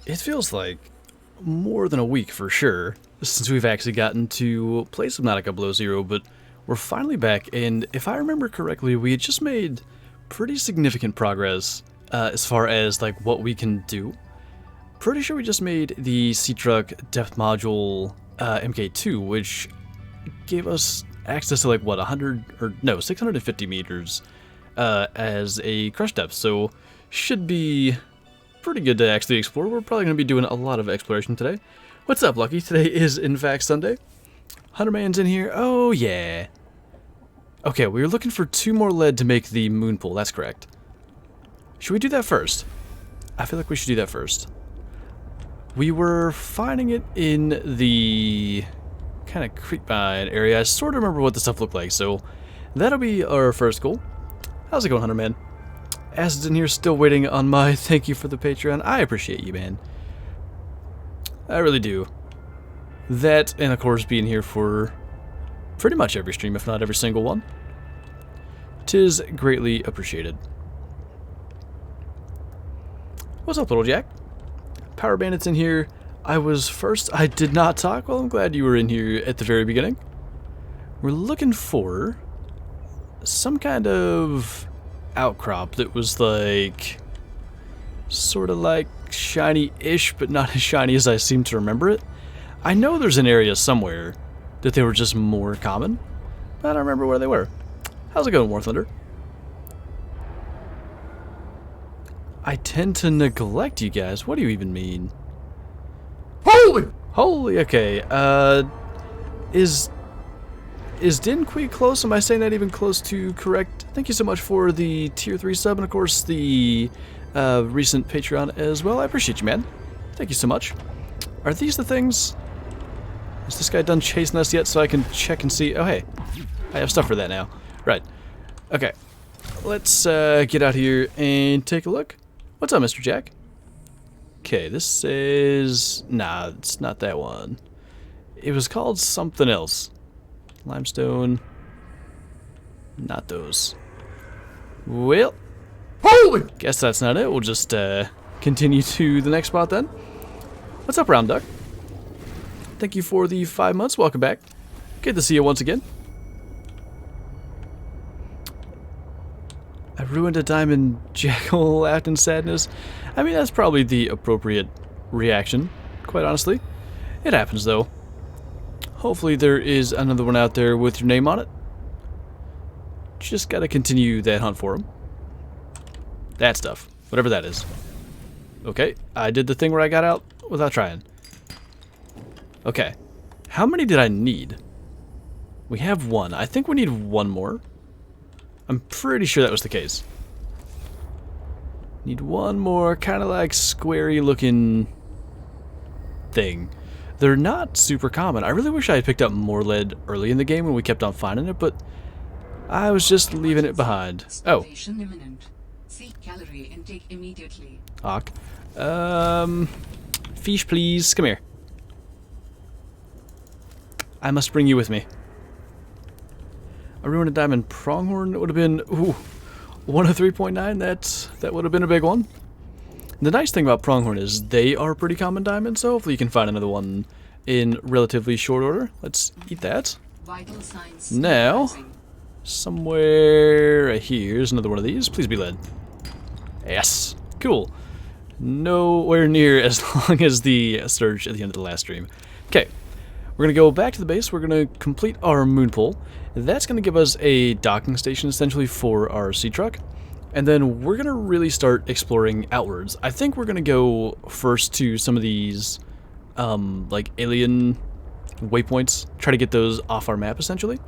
It feels like more than a week for sure since we've actually gotten to play Subnautica Below Zero, but we're finally back, and if I remember correctly, we had just made pretty significant progress as far as like what we can do. Pretty sure we just made the Seatruck depth module MK2, which gave us access to like what 650 meters as a crush depth, so should be pretty good to actually explore. We're probably going to be doing a lot of exploration today. What's up, Lucky? Today is in fact Sunday. Hunterman's in here. Oh yeah. Okay, we were looking for 2 more lead to make the moon pool. That's correct. Should we do that first? I feel like we should do that first. We were finding it in the kind of creepvine area. I sort of remember what the stuff looked like, so that'll be our first goal. How's it going, Hunterman? Acid's in here still waiting on my thank you for the Patreon. I appreciate you, man. I really do. That, and of course being here for pretty much every stream, if not every single one. 'Tis greatly appreciated. What's up, little Jack? Power Bandit's in here. I was first. I did not talk. Well, I'm glad you were in here at the very beginning. We're looking for some kind of outcrop that was like sort of like shiny-ish, but not as shiny as I seem to remember it. I know there's an area somewhere that they were just more common, but I don't remember where they were. How's it going, War Thunder? I tend to neglect you guys. What do you even mean? Holy, okay. Is Dinquee close? Am I saying that even close to correct? Thank you so much for the tier 3 sub, and of course the recent Patreon as well. I appreciate you, man. Thank you so much. Are these the things? Is this guy done chasing us yet so I can check and see? Oh, hey. I have stuff for that now. Right. Okay. Let's get out here and take a look. What's up, Mr. Jack? Okay, this is... Nah, it's not that one. It was called something else. Limestone. Not those. Well, holy! Guess that's not it. We'll just continue to the next spot then. What's up, Round Duck? Thank you for the 5 months. Welcome back. Good to see you once again. I ruined a diamond. Jackal laughed in sadness. I mean, that's probably the appropriate reaction, quite honestly. It happens, though. Hopefully there is another one out there with your name on it. Just gotta continue that hunt for him. That stuff. Whatever that is. Okay, I did the thing where I got out without trying. Okay. How many did I need? We have 1. I think we need 1 more. I'm pretty sure that was the case. Need 1 more kind of like squarey looking thing. They're not super common. I really wish I had picked up more lead early in the game when we kept on finding it, but I was just leaving it behind. Oh. Calorie intake immediately. Hawk. Fish, please. Come here. I must bring you with me. I ruined a diamond pronghorn. That would have been, ooh, 103.9. That would have been a big one. The nice thing about pronghorn is they are pretty common diamonds, so hopefully you can find another one in relatively short order. Let's eat that. Vital signs now, somewhere here's another one of these. Please be lead. Yes. Cool. Nowhere near as long as the surge at the end of the last stream. Okay. We're going to go back to the base. We're going to complete our moon pool. That's going to give us a docking station essentially for our Seatruck. And then we're going to really start exploring outwards. I think we're going to go first to some of these like alien waypoints. Try to get those off our map essentially.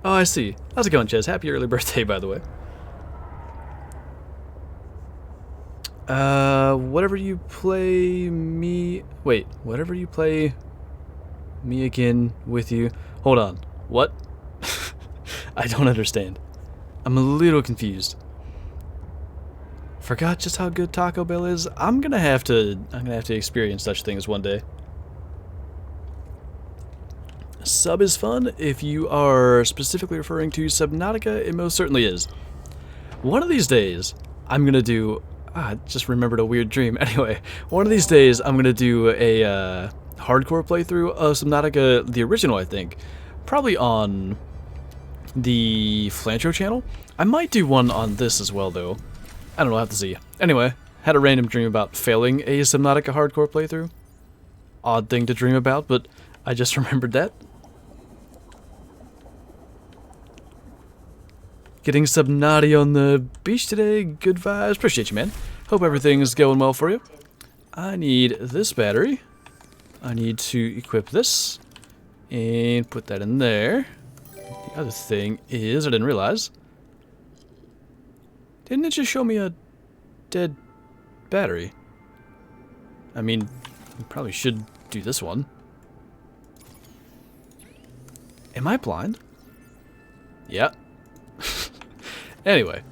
Oh, I see. How's it going, Ches? Happy early birthday, by the way. Whatever you play me... Wait, whatever you play me again with you... Hold on. What? I don't understand. I'm a little confused. Forgot just how good Taco Bell is? I'm gonna have to experience such things one day. Sub is fun. If you are specifically referring to Subnautica, it most certainly is. One of these days, I'm gonna do I just remembered a weird dream. Anyway, one of these days I'm going to do a hardcore playthrough of Subnautica, the original, I think. Probably on the Flinter channel. I might do one on this as well, though. I don't know, I'll have to see. Anyway, had a random dream about failing a Subnautica hardcore playthrough. Odd thing to dream about, but I just remembered that. Getting Subnautica on the beach today. Good vibes. Appreciate you, man. Hope everything's going well for you. I need this battery. I need to equip this. And put that in there. The other thing is, I didn't realize. Didn't it just show me a dead battery? I mean, we probably should do this one. Am I blind? Yeah. Anyway,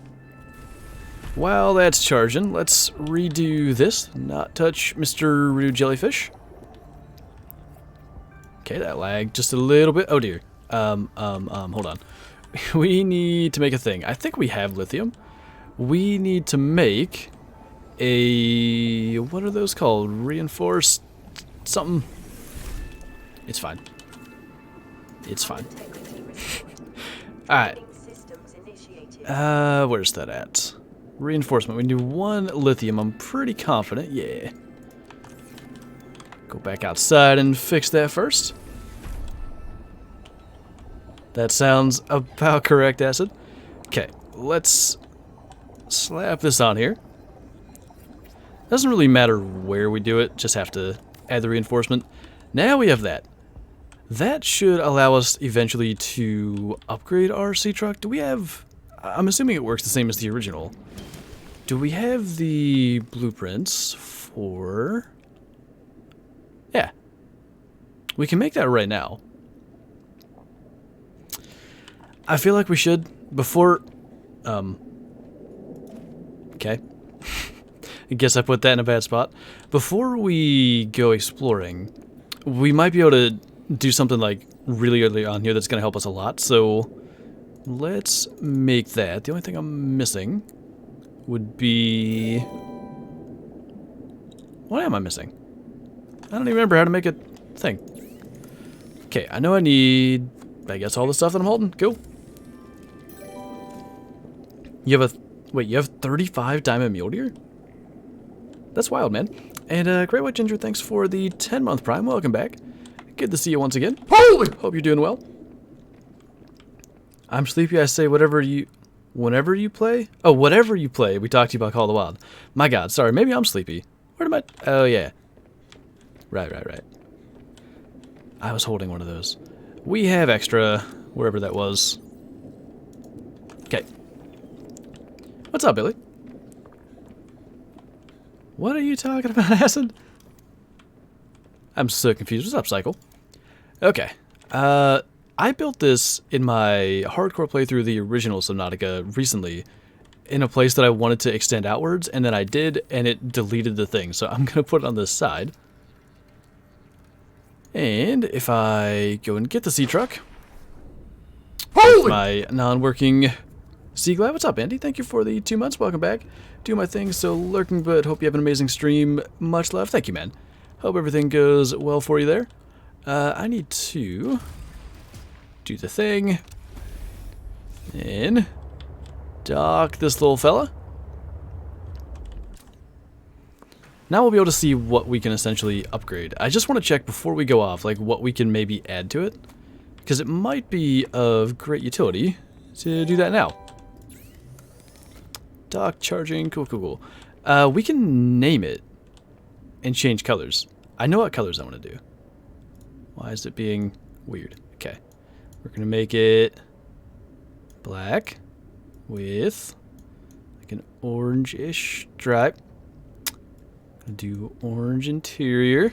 while that's charging, let's redo this. Not touch Mr. Rude Jellyfish. Okay, that lagged just a little bit. Oh dear. Hold on. We need to make a thing. I think we have lithium. We need to make a... what are those called? Reinforced something? It's fine. It's fine. Alright. Where's that at? Reinforcement. We do 1 lithium. I'm pretty confident. Yeah. Go back outside and fix that first. That sounds about correct, Acid. Okay, let's slap this on here. Doesn't really matter where we do it. Just have to add the reinforcement. Now we have that. That should allow us eventually to upgrade our Seatruck. Do we have... I'm assuming it works the same as the original. Do we have the blueprints for... Yeah. We can make that right now. I feel like we should, before... Okay. I guess I put that in a bad spot. Before we go exploring, we might be able to do something like really early on here that's going to help us a lot, so... Let's make that. The only thing I'm missing would be... What am I missing? I don't even remember how to make a thing. Okay, I know I need, I guess, all the stuff that I'm holding. Cool. You have a... Wait, you have 35 diamond mule deer? That's wild, man. And Great White Ginger, thanks for the 10-month prime. Welcome back. Good to see you once again. Holy! Hope you're doing well. I'm sleepy, I say whenever you play? Oh, whatever you play. We talked to you about Call of the Wild. My god, sorry, maybe I'm sleepy. Where am I? Oh, yeah. Right. I was holding one of those. We have extra, wherever that was. Okay. What's up, Billy? What are you talking about, Acid? I'm so confused. What's up, Cycle? Okay. I built this in my hardcore playthrough of the original Subnautica recently in a place that I wanted to extend outwards, and then I did, and it deleted the thing. So I'm going to put it on this side. And if I go and get the Seatruck, my non-working Sea Glad. What's up, Andy? Thank you for the 2 months. Welcome back. Do my thing, so lurking, but hope you have an amazing stream. Much love. Thank you, man. Hope everything goes well for you there. I need to... do the thing, and dock this little fella. Now we'll be able to see what we can essentially upgrade. I just want to check before we go off, like what we can maybe add to it, because it might be of great utility to do that now. Dock charging, cool. We can name it and change colors. I know what colors I want to do. Why is it being weird? Okay. We're going to make it black with like an orange-ish stripe. Gonna do orange interior.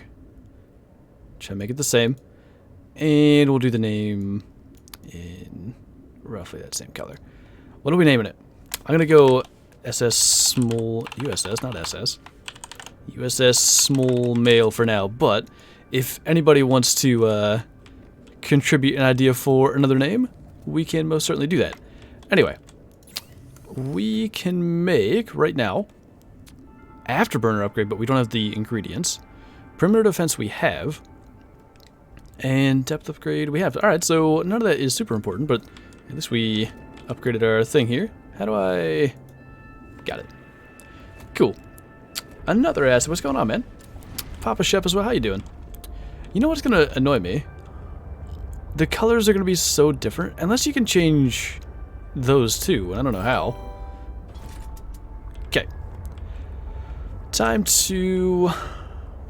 Try to make it the same. And we'll do the name in roughly that same color. What are we naming it? I'm going to go SS small, USS, not SS. USS small male for now, but if anybody wants to contribute an idea for another name, we can most certainly do that. Anyway, we can make, right now, afterburner upgrade, but we don't have the ingredients. Perimeter defense we have. And depth upgrade we have. Alright, so none of that is super important, but at least we upgraded our thing here. How do I... Got it. Cool. Another asset. What's going on, man? Papa Shep as well. How you doing? You know what's going to annoy me? The colors are going to be so different. Unless you can change those too. And I don't know how. Okay. Time to...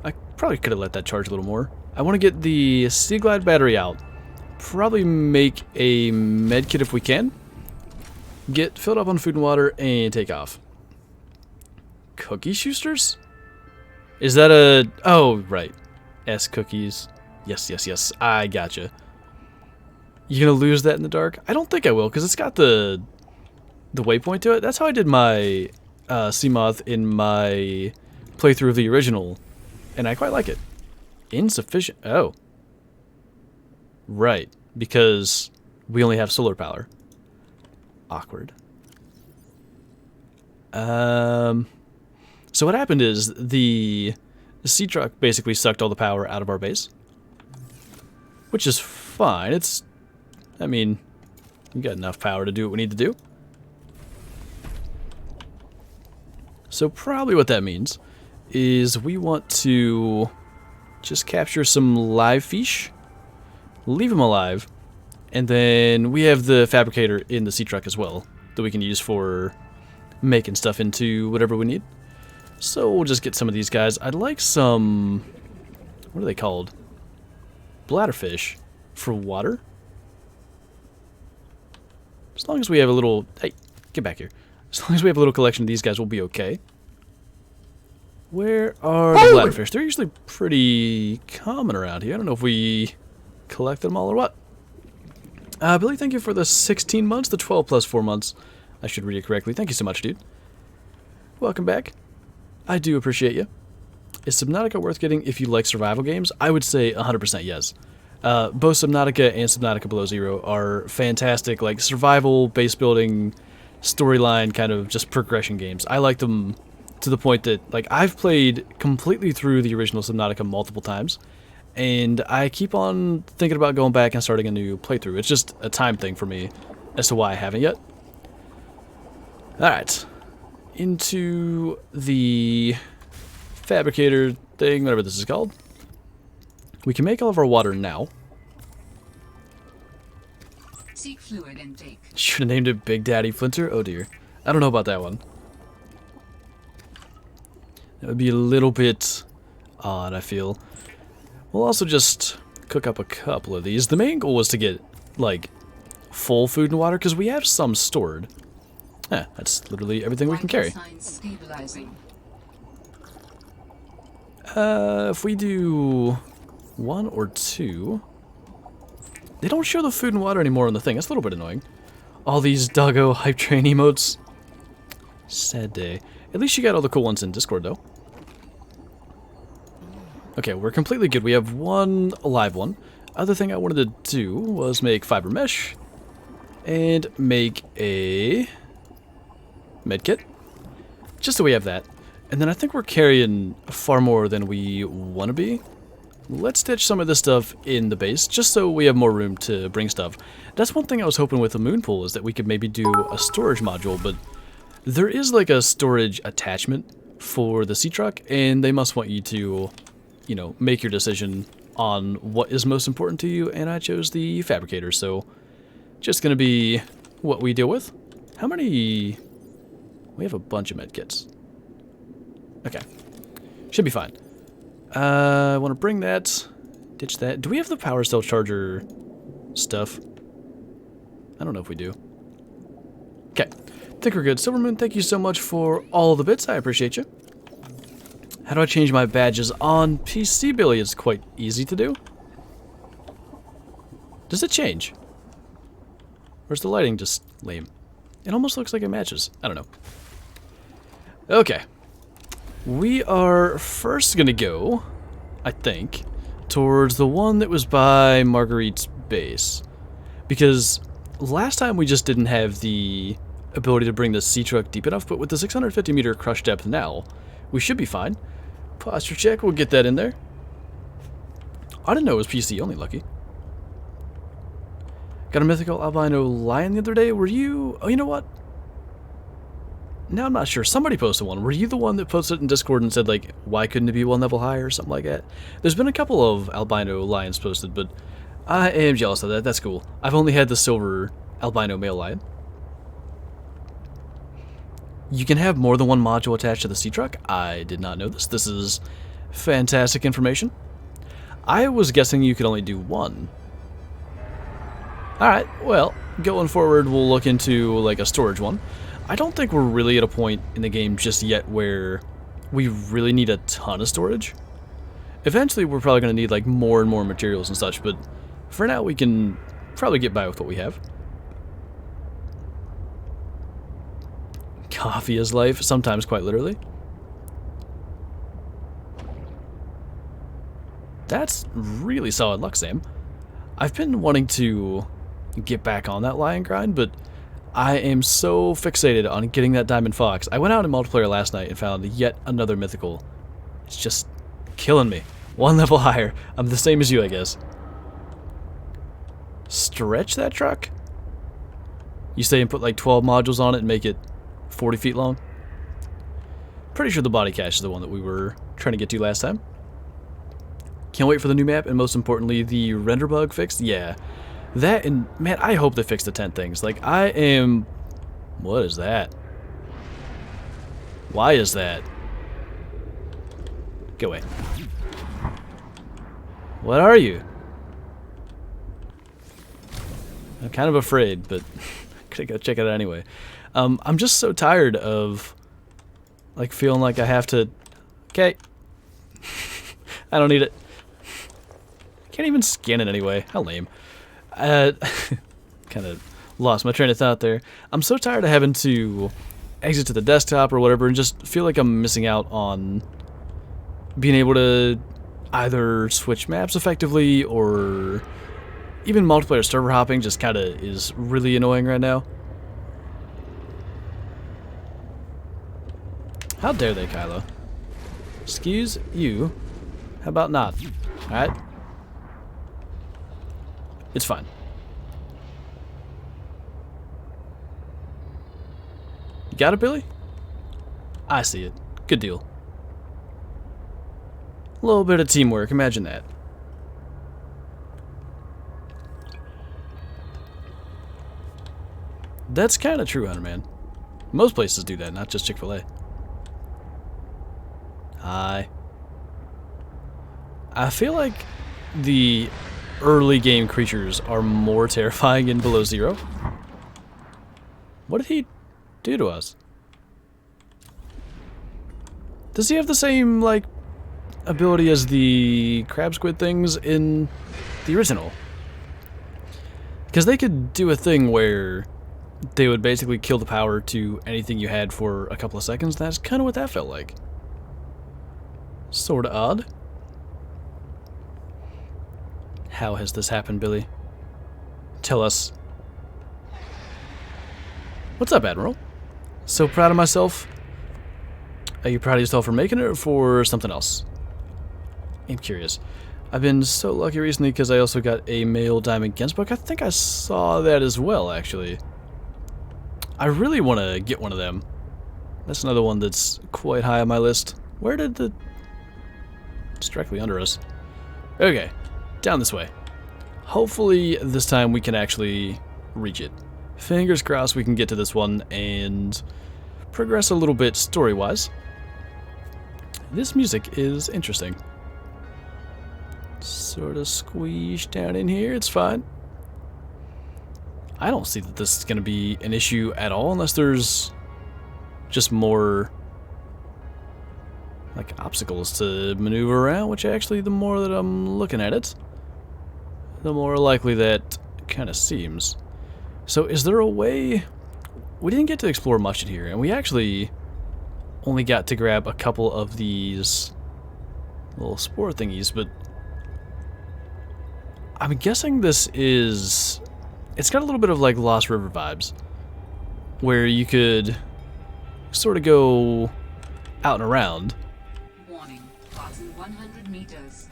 I probably could have let that charge a little more. I want to get the Sea Glide battery out. Probably make a med kit if we can. Get filled up on food and water and take off. Cookie Shoosters? Is that a... Oh, right. S cookies. Yes, yes, yes. I gotcha. You gonna lose that in the dark? I don't think I will, because it's got the waypoint to it. That's how I did my Seamoth in my playthrough of the original, and I quite like it. Insufficient. Oh. Right. Because we only have solar power. Awkward. So what happened is the Seatruck basically sucked all the power out of our base. Which is fine. It's... I mean, we got enough power to do what we need to do. So probably what that means is we want to... just capture some live fish, leave them alive, and then we have the fabricator in the Seatruck as well that we can use for making stuff into whatever we need. So we'll just get some of these guys. I'd like some... what are they called? Bladderfish for water. As long as we have a little... Hey, get back here. As long as we have a little collection of these guys, we'll be okay. Where are the bladderfish? They're usually pretty common around here. I don't know if we collect them all or what. Billy, thank you for the 16 months, the 12 plus 4 months. I should read it correctly. Thank you so much, dude. Welcome back. I do appreciate you. Is Subnautica worth getting if you like survival games? I would say 100% yes. Both Subnautica and Subnautica Below Zero are fantastic, like survival, base building, storyline, kind of just progression games. I like them to the point that, like, I've played completely through the original Subnautica multiple times, and I keep on thinking about going back and starting a new playthrough. It's just a time thing for me as to why I haven't yet. Alright. Into the fabricator thing, whatever this is called. We can make all of our water now. Seek fluid intake. Should have named it Big Daddy Flinter. Oh dear. I don't know about that one. That would be a little bit odd, I feel. We'll also just cook up a couple of these. The main goal was to get, like, full food and water, because we have some stored. That's literally everything we can carry. If we do 1 or 2... They don't show the food and water anymore on the thing. That's a little bit annoying. All these doggo hype train emotes. Sad day. At least you got all the cool ones in Discord, though. Okay, we're completely good. We have one alive one. Other thing I wanted to do was make fiber mesh and make a medkit. Just so we have that. And then I think we're carrying far more than we want to be. Let's stitch some of this stuff in the base, just so we have more room to bring stuff. That's one thing I was hoping with the moon pool, is that we could maybe do a storage module, but there is like a storage attachment for the Seatruck, and they must want you to, you know, make your decision on what is most important to you, and I chose the fabricator, so just gonna be what we deal with. How many... We have a bunch of medkits. Okay. Should be fine. I want to bring that, ditch that. Do we have the power cell charger stuff? I don't know if we do. Okay. Think we're good. Silvermoon, thank you so much for all the bits. I appreciate you. How do I change my badges on PC, Billy? It's quite easy to do. Does it change? Or is the lighting just lame? It almost looks like it matches. I don't know. Okay. We are first gonna go, I think, towards the one that was by Marguerite's base. Because last time we just didn't have the ability to bring the Seatruck deep enough, but with the 650 meter crush depth now, we should be fine. Posture check, we'll get that in there. I didn't know it was PC only, lucky. Got a mythical albino lion the other day. Were you... Oh, you know what? Now I'm not sure. Somebody posted one. Were you the one that posted it in Discord and said, like, why couldn't it be one level higher or something like that? There's been a couple of albino lions posted, but I am jealous of that. That's cool. I've only had the silver albino male lion. You can have more than one module attached to the Seatruck. I did not know this. This is fantastic information. I was guessing you could only do one. Alright, well, going forward, we'll look into, like, a storage one. I don't think we're really at a point in the game just yet where we really need a ton of storage. Eventually, we're probably going to need, like, more and more materials and such, but for now, we can probably get by with what we have. Coffee is life, sometimes quite literally. That's really solid luck, Sam. I've been wanting to get back on that lion grind, but I am so fixated on getting that diamond fox. I went out in multiplayer last night and found yet another mythical. It's just killing me. One level higher. I'm the same as you, I guess. Stretch that truck? You say and put like 12 modules on it and make it 40 feet long? Pretty sure the body cache is the one that we were trying to get to last time. Can't wait for the new map, and most importantly, the render bug fixed. Yeah. That, and man, I hope they fix the tent things. Like, I am... What is that? Why is that? Go away. What are you? I'm kind of afraid, but I'm gonna go check it out anyway. I'm just so tired of, like, feeling like I have to... Okay. I don't need it. Can't even scan it anyway. How lame. Kind of lost my train of thought there. I'm so tired of having to exit to the desktop or whatever and just feel like I'm missing out on being able to either switch maps effectively or even multiplayer server hopping just kind of is really annoying right now. How dare they, Kylo? Excuse you. How about not? Alright? It's fine. You got it, Billy? I see it. Good deal. A little bit of teamwork, imagine that. That's kind of true, Hunter Man. Most places do that, not just Chick-fil-A. Hi. I feel like the early game creatures are more terrifying in Below Zero. What did he do to us? Does he have the same, like, ability as the crab squid things in the original? Because they could do a thing where they would basically kill the power to anything you had for a couple of seconds. That's kind of what that felt like. Sort of odd. How has this happened, Billy? Tell us. What's up, Admiral? So proud of myself. Are you proud of yourself for making it or for something else? I'm curious. I've been so lucky recently because I also got a male diamond Gensbook. I think I saw that as well, actually. I really want to get one of them. That's another one that's quite high on my list. Where did the... It's directly under us. Okay. Down this way. Hopefully this time we can actually reach it. Fingers crossed we can get to this one and progress a little bit story-wise. This music is interesting. Sort of squeezed down in here, it's fine. I don't see that this is going to be an issue at all unless there's just more like obstacles to maneuver around, which actually the more that I'm looking at it, the more likely that kind of seems. So is there a way... We didn't get to explore much in here, and we actually only got to grab a couple of these little spore thingies, but I'm guessing this is... It's got a little bit of like Lost River vibes, where you could sort of go out and around. Warning. Passing 100 meters.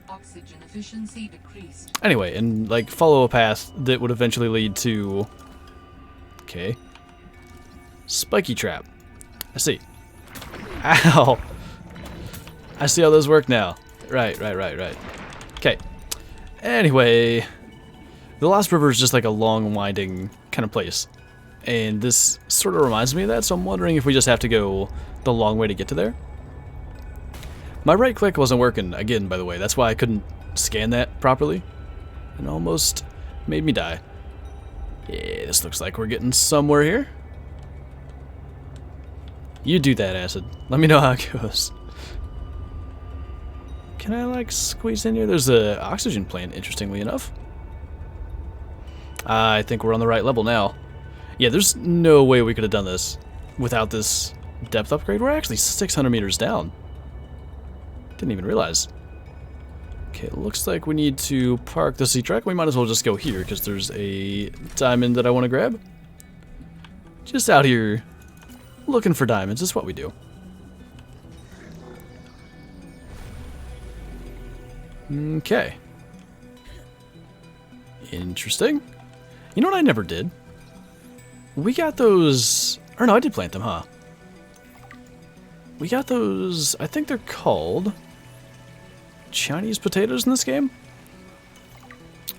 Oxygen efficiency decreased. Anyway, and like follow a path that would eventually lead to... Okay. Spiky trap. I see. Ow! I see how those work now. Right. Okay. Anyway, the Lost River is just like a long, winding kind of place. And this sort of reminds me of that, so I'm wondering if we just have to go the long way to get to there. My right click wasn't working, again, by the way. That's why I couldn't scan that properly. It almost made me die. Yeah, this looks like we're getting somewhere here. You do that, Acid. Let me know how it goes. Can I, like, squeeze in here? There's an oxygen plant, interestingly enough. I think we're on the right level now. Yeah, there's no way we could have done this without this depth upgrade. We're actually 600 meters down. Didn't even realize. Okay, it looks like we need to park the Seatruck. We might as well just go here because there's a diamond that I want to grab. Just out here looking for diamonds is what we do. Okay. Interesting. You know what I never did? We got those... Or no, I did plant them, huh? We got those... I think they're called... Chinese potatoes in this game?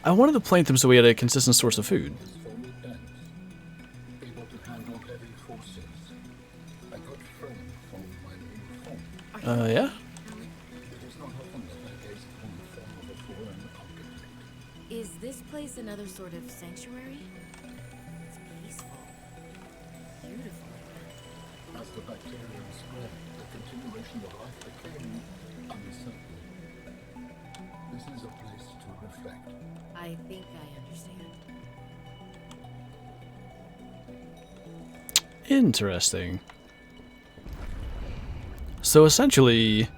I wanted to plant them so we had a consistent source of food. Yeah? Is this place another sort of sanctuary? It's peaceful. Beautiful. As the bacterium spread, the continuation of life became uncertain. This is a place to reflect. I think I understand. Interesting. So essentially,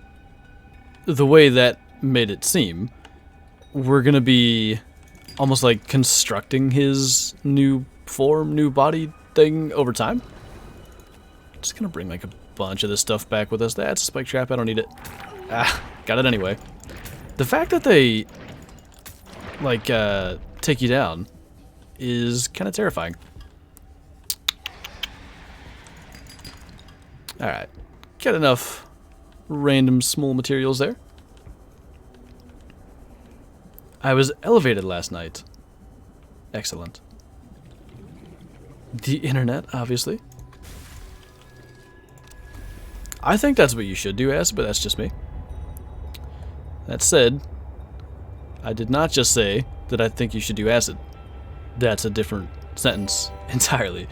the way that made it seem, we're gonna be almost like constructing his new form, new body thing over time. Just gonna bring like a bunch of this stuff back with us. That's a spike trap, I don't need it. Ah, got it anyway. The fact that they like take you down is kind of terrifying. Alright, get enough random small materials there. I was elevated last night. Excellent. The internet, obviously. I think that's what you should do, As, but that's just me. That said, I did not just say that I think you should do acid. That's a different sentence entirely.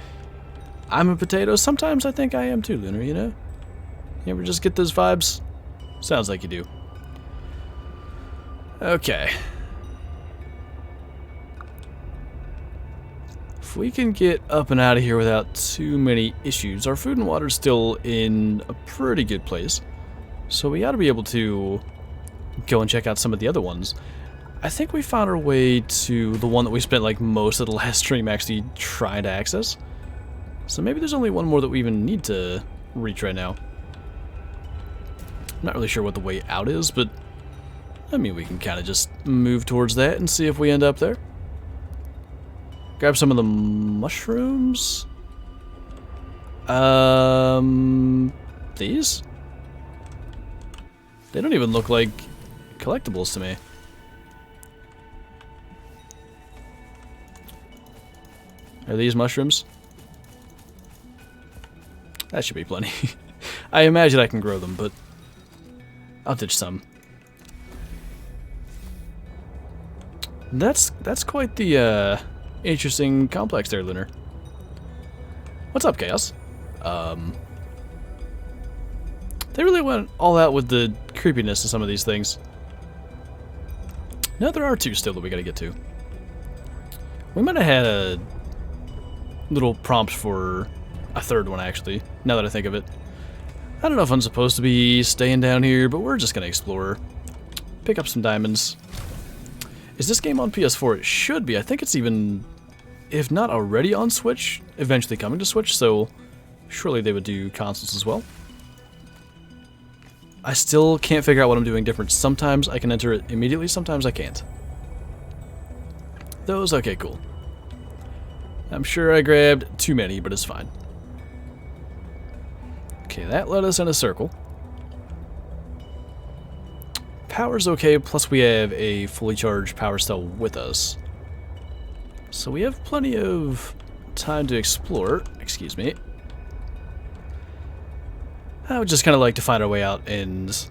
I'm a potato. Sometimes I think I am too, Lunar, you know? You ever just get those vibes? Sounds like you do. Okay. If we can get up and out of here without too many issues, our food and water's still in a pretty good place. So we ought to be able to go and check out some of the other ones. I think we found our way to the one that we spent like most of the last stream actually trying to access. So maybe there's only one more that we even need to reach right now. I'm not really sure what the way out is, but I mean we can kind of just move towards that and see if we end up there. Grab some of the mushrooms. These? They don't even look like collectibles to me. Are these mushrooms? That should be plenty. I imagine I can grow them, but I'll ditch some. That's quite the interesting complex there, Lunar. What's up, Chaos? They really went all out with the creepiness of some of these things. No, there are two still that we gotta get to. We might have had a little prompt for a third one, actually, now that I think of it. I don't know if I'm supposed to be staying down here, but we're just gonna explore. Pick up some diamonds. Is this game on PS4? It should be. I think it's even, if not already on Switch, eventually coming to Switch, so surely they would do consoles as well. I still can't figure out what I'm doing different. Sometimes I can enter it immediately, sometimes I can't. Those, okay, cool. I'm sure I grabbed too many, but it's fine. Okay, that led us in a circle. Power's okay, plus we have a fully charged power cell with us. So we have plenty of time to explore. Excuse me. I would just kind of like to find our way out and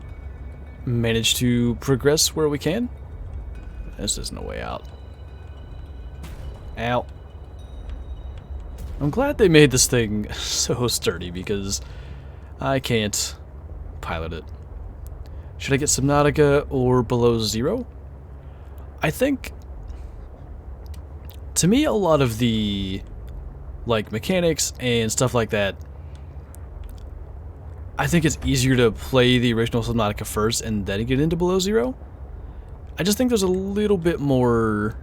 manage to progress where we can. This isn't a way out. Ow. I'm glad they made this thing so sturdy because I can't pilot it. Should I get Subnautica or below zero? I think, to me, a lot of the like mechanics and stuff like that, I think it's easier to play the original Subnautica first and then get into below zero. I just think there's a little bit more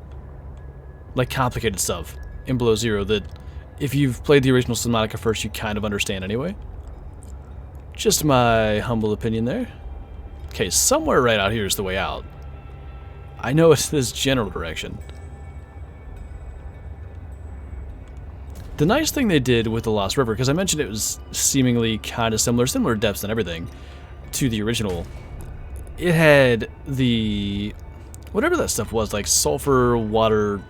like complicated stuff in below zero that if you've played the original Subnautica first, you kind of understand anyway. Just my humble opinion there. Okay, somewhere right out here is the way out. I know it's this general direction. The nice thing they did with the Lost River, because I mentioned it was seemingly kind of similar depths and everything to the original. It had the whatever that stuff was, like sulfur, water,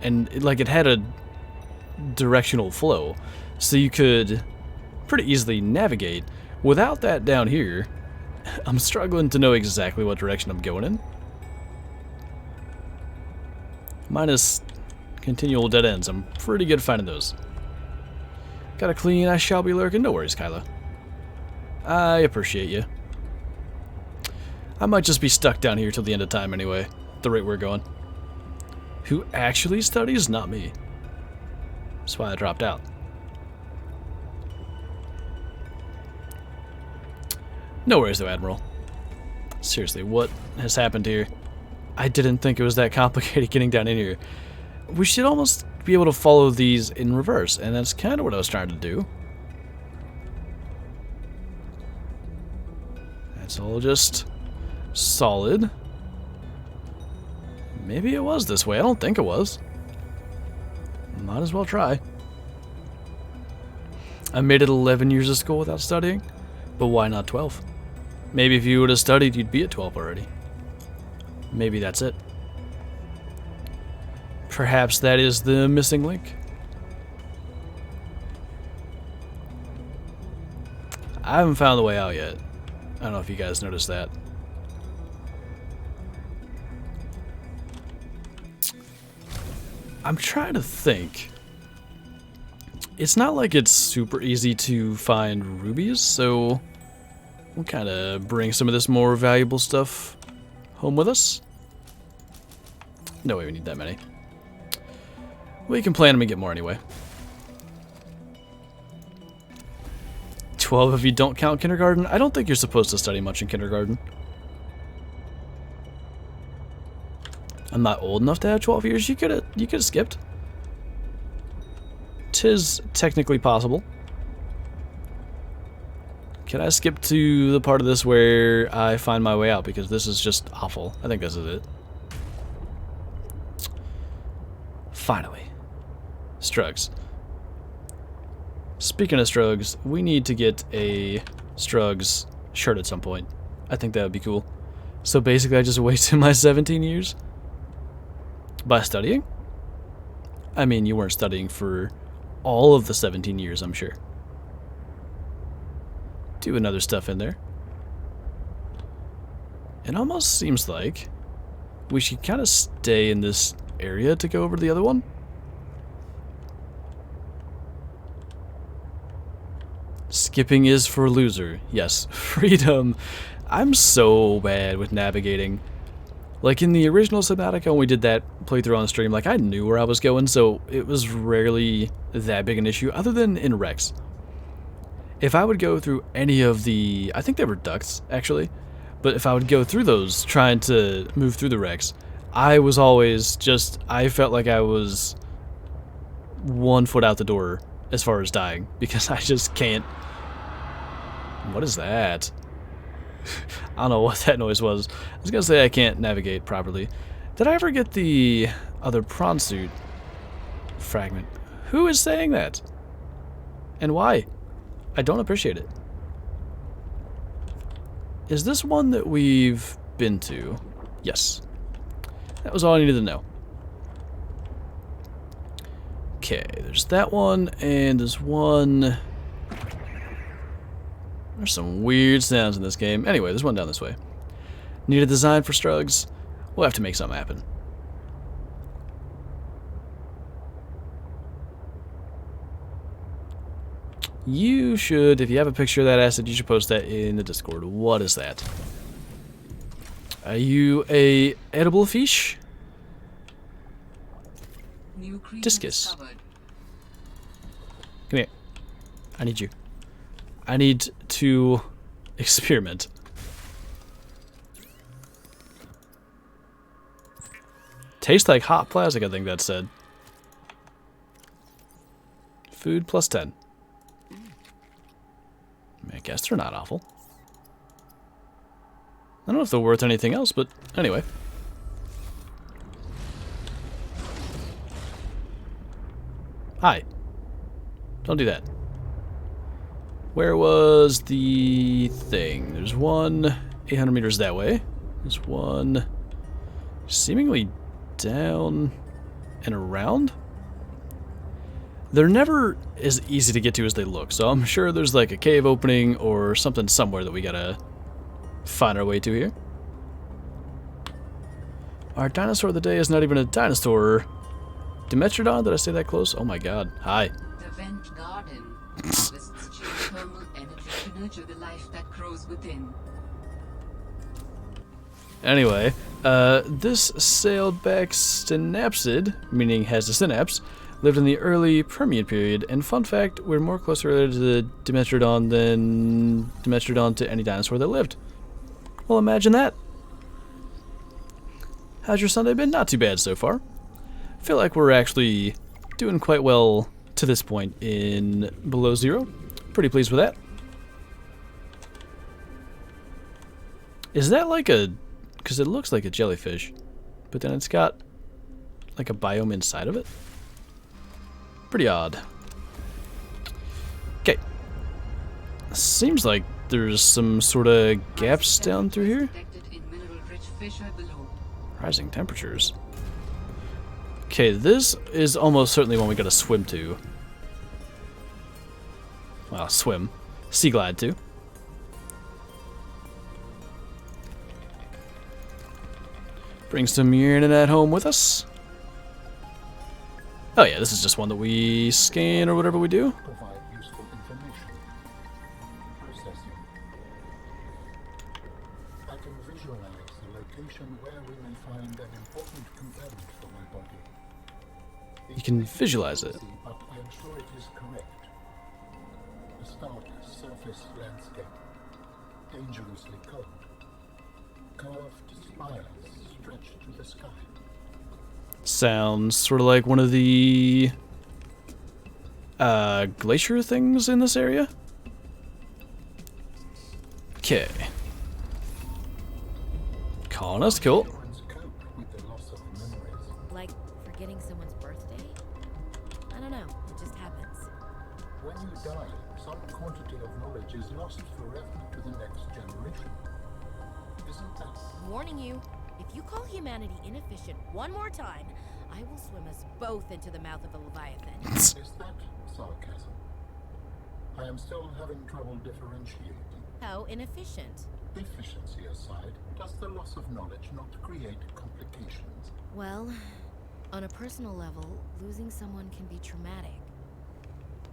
and it had a directional flow, so you could pretty easily navigate. Without that down here, I'm struggling to know exactly what direction I'm going in. Minus continual dead ends, I'm pretty good finding those. Got a clean, I shall be lurking. No worries, Kyla. I appreciate you. I might just be stuck down here till the end of time anyway, at the rate we're going. Who actually studies? Not me. That's why I dropped out. No worries though, Admiral. Seriously, what has happened here? I didn't think it was that complicated getting down in here. We should almost be able to follow these in reverse, and that's kind of what I was trying to do. That's all just solid. Maybe it was this way. I don't think it was. Might as well try. I made it 11 years of school without studying, but why not 12? Maybe if you would have studied, you'd be at 12 already. Maybe that's it. Perhaps that is the missing link. I haven't found the way out yet. I don't know if you guys noticed that. I'm trying to think. It's not like it's super easy to find rubies, so we'll kind of bring some of this more valuable stuff home with us. No way we need that many. We can plan them and get more anyway. 12 if you don't count kindergarten. I don't think you're supposed to study much in kindergarten. I'm not old enough to have 12 years. You could have skipped. 'Tis technically possible. Can I skip to the part of this where I find my way out? Because this is just awful. I think this is it. Finally. Strugs. Speaking of Strugs, we need to get a Strugs shirt at some point. I think that would be cool. So basically I just wasted my 17 years by studying? I mean, you weren't studying for all of the 17 years, I'm sure. Do another stuff in there. It almost seems like we should kind of stay in this area to go over to the other one. Skipping is for loser. Yes, freedom. I'm so bad with navigating. Like in the original Subnautica, when we did that playthrough on stream, like I knew where I was going, so it was rarely that big an issue, other than in wrecks. If I would go through any of the, I think they were ducts, actually, but if I would go through those trying to move through the wrecks, I was always just, I felt like I was 1 foot out the door as far as dying, because I just can't. What is that? I don't know what that noise was. I was gonna say I can't navigate properly. Did I ever get the other prawn suit fragment? Who is saying that? And why? I don't appreciate it. Is this one that we've been to? Yes. That was all I needed to know. Okay, there's that one, and there's one... There's some weird sounds in this game. Anyway, there's one down this way. Need a design for Strugs? We'll have to make something happen. You should, if you have a picture of that asset, you should post that in the Discord. What is that? Are you a edible fish? New creature Discus. discovered. Come here. I need you. I need to experiment. Tastes like hot plastic, I think that said. Food plus 10. I guess they're not awful. I don't know if they're worth anything else, but anyway. Hi. Don't do that. Where was the thing? There's one 800 meters that way. There's one seemingly down and around. They're never as easy to get to as they look, so I'm sure there's like a cave opening or something somewhere that we gotta find our way to here. Our dinosaur of the day is not even a dinosaur. Dimetrodon, did I say that close? Oh my god. Hi. The vent garden harvests geothermal energy to nurture the life that grows within. Anyway, this sailed-back synapsid, meaning has a synapse, lived in the early Permian period, and fun fact, we're more closely related to the Dimetrodon than Dimetrodon to any dinosaur that lived. Well, imagine that. How's your Sunday been? Not too bad so far. I feel like we're actually doing quite well to this point in Below Zero. Pretty pleased with that. Is that like a... because it looks like a jellyfish, but then it's got like a biome inside of it? Pretty odd. Okay. Seems like there's some sort of gaps down through here. Rising temperatures. Okay, this is almost certainly one we gotta swim to. Well, swim. Sea glide to. Bring some internet home with us. Oh yeah, this is just one that we scan or whatever we do. Provide useful information. Processing. I can visualize the location where we may find an important component for my body. You can visualize it. But I am sure it is correct. A stark surface landscape, dangerously cold. Curved spires stretch to the sky. Sounds sort of like one of the glacier things in this area. Okay. Colonist, cool. Humans cope with the loss of memories. Like forgetting someone's birthday? I don't know. It just happens. When you die, some quantity of knowledge is lost forever to the next generation. Isn't that Warning you, if you call humanity inefficient one more time, I will swim us both into the mouth of a Leviathan. Is that sarcasm? I am still having trouble differentiating. How inefficient? Efficiency aside, does the loss of knowledge not create complications? Well, on a personal level, losing someone can be traumatic.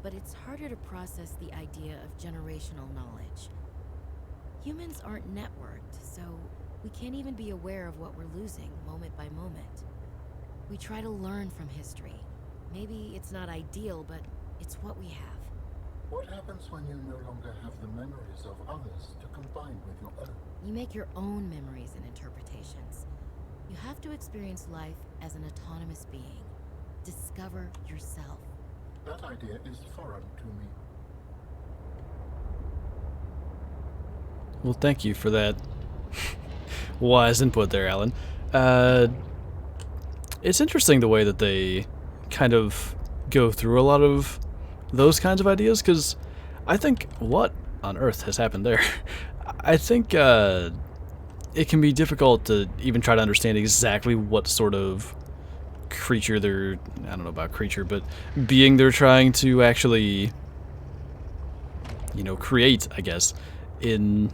But it's harder to process the idea of generational knowledge. Humans aren't networked, so we can't even be aware of what we're losing moment by moment. We try to learn from history. Maybe it's not ideal, but it's what we have. What happens when you no longer have the memories of others to combine with your own? You make your own memories and interpretations. You have to experience life as an autonomous being. Discover yourself. That idea is foreign to me. Well, thank you for that wise input there, Alan. It's interesting the way that they kind of go through a lot of those kinds of ideas, because I think, what on earth has happened there? I think it can be difficult to even try to understand exactly what sort of creature they're, I don't know about creature, but being they're trying to actually, you know, create, I guess, in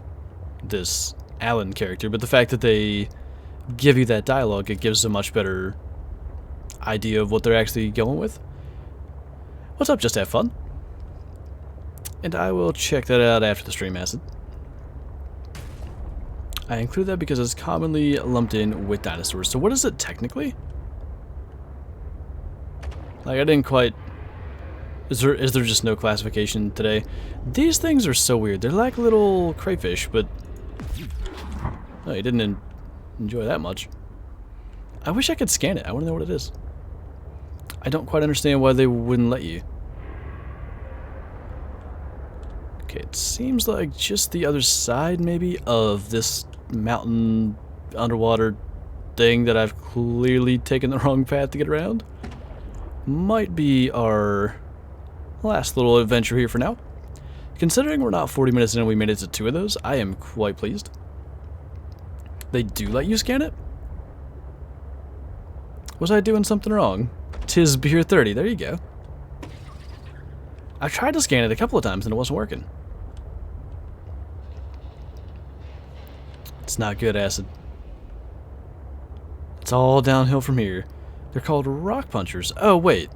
this Alan character. But the fact that they give you that dialogue, it gives a much better idea of what they're actually going with. What's up, Just Have Fun? And I will check that out after the stream, Acid. I include that because it's commonly lumped in with dinosaurs. So what is it technically? Like, I didn't quite... Is there just no classification today? These things are so weird. They're like little crayfish, but... Oh, you didn't enjoy that much. I wish I could scan it. I want to know what it is. I don't quite understand why they wouldn't let you. Okay, it seems like just the other side, maybe, of this mountain underwater thing that I've clearly taken the wrong path to get around. Might be our last little adventure here for now. Considering we're not 40 minutes in and we made it to 2 of those, I am quite pleased. They do let you scan it? Was I doing something wrong? 'Tis beer 30, there you go. I tried to scan it a couple of times and it wasn't working. It's not good, Acid. It's all downhill from here. They're called rock punchers. Oh, wait.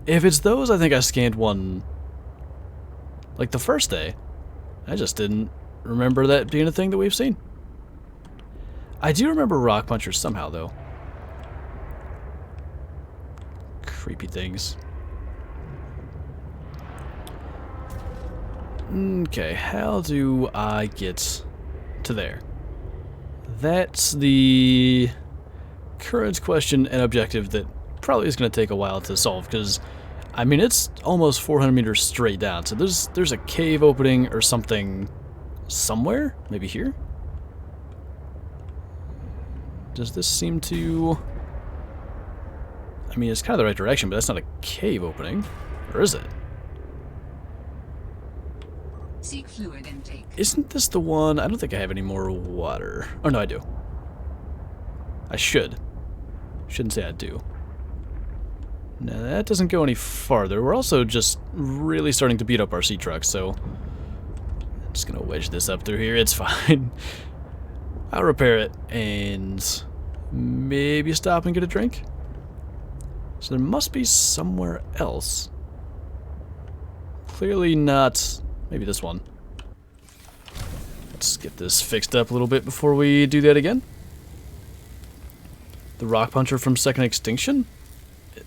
If it's those, I think I scanned one like the first day. I just didn't remember that being a thing that we've seen. I do remember rock punchers somehow, though. Creepy things. Okay, how do I get to there? That's the current question and objective that probably is going to take a while to solve, because, I mean, it's almost 400 meters straight down, so there's a cave opening or something somewhere? Maybe here? Does this seem to... I mean, it's kind of the right direction, but that's not a cave opening. Or is it? Seek fluid intake. Isn't this the one? I don't think I have any more water. Oh, no, I do. I should. Shouldn't say I do. No, that doesn't go any farther. We're also just really starting to beat up our Seatruck, so... I'm just gonna wedge this up through here. It's fine. I'll repair it and maybe stop and get a drink. So there must be somewhere else. Clearly not... Maybe this one. Let's get this fixed up a little bit before we do that again. The rock puncher from Second Extinction?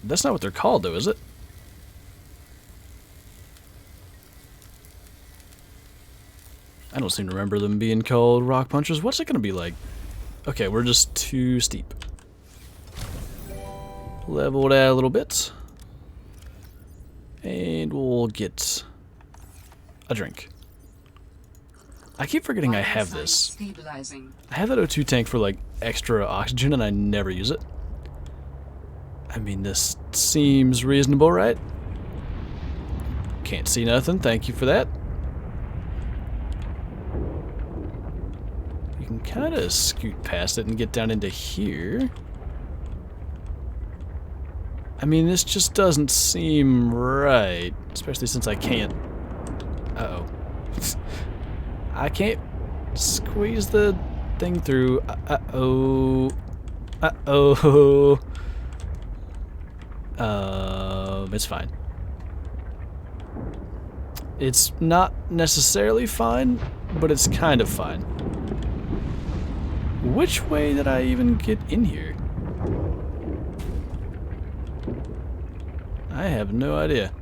That's not what they're called, though, is it? I don't seem to remember them being called rock punchers. What's it going to be like? Okay, we're just too steep. Level it out a little bit. And we'll get a drink. I keep forgetting I have this. Stabilizing. I have that O2 tank for like extra oxygen and I never use it. I mean, this seems reasonable, right? Can't see nothing. Thank you for that. You can kind of scoot past it and get down into here. I mean, this just doesn't seem right, especially since I can't... Uh-oh. I can't squeeze the thing through. Uh-oh. Uh-oh. It's fine. It's not necessarily fine, but it's kind of fine. Which way did I even get in here? I have no idea.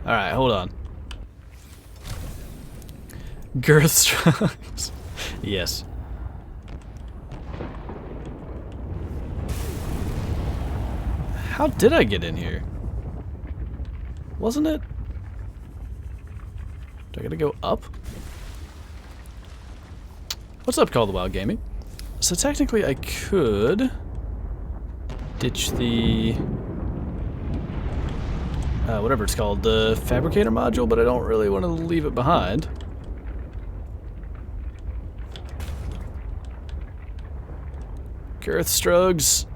Alright, hold on. Girth strings. Yes. How did I get in here? Wasn't it? Do I gotta go up? What's up, Call the Wild Gaming? So technically I could ditch the whatever it's called, the fabricator module, but I don't really want to leave it behind. Girth Strugs.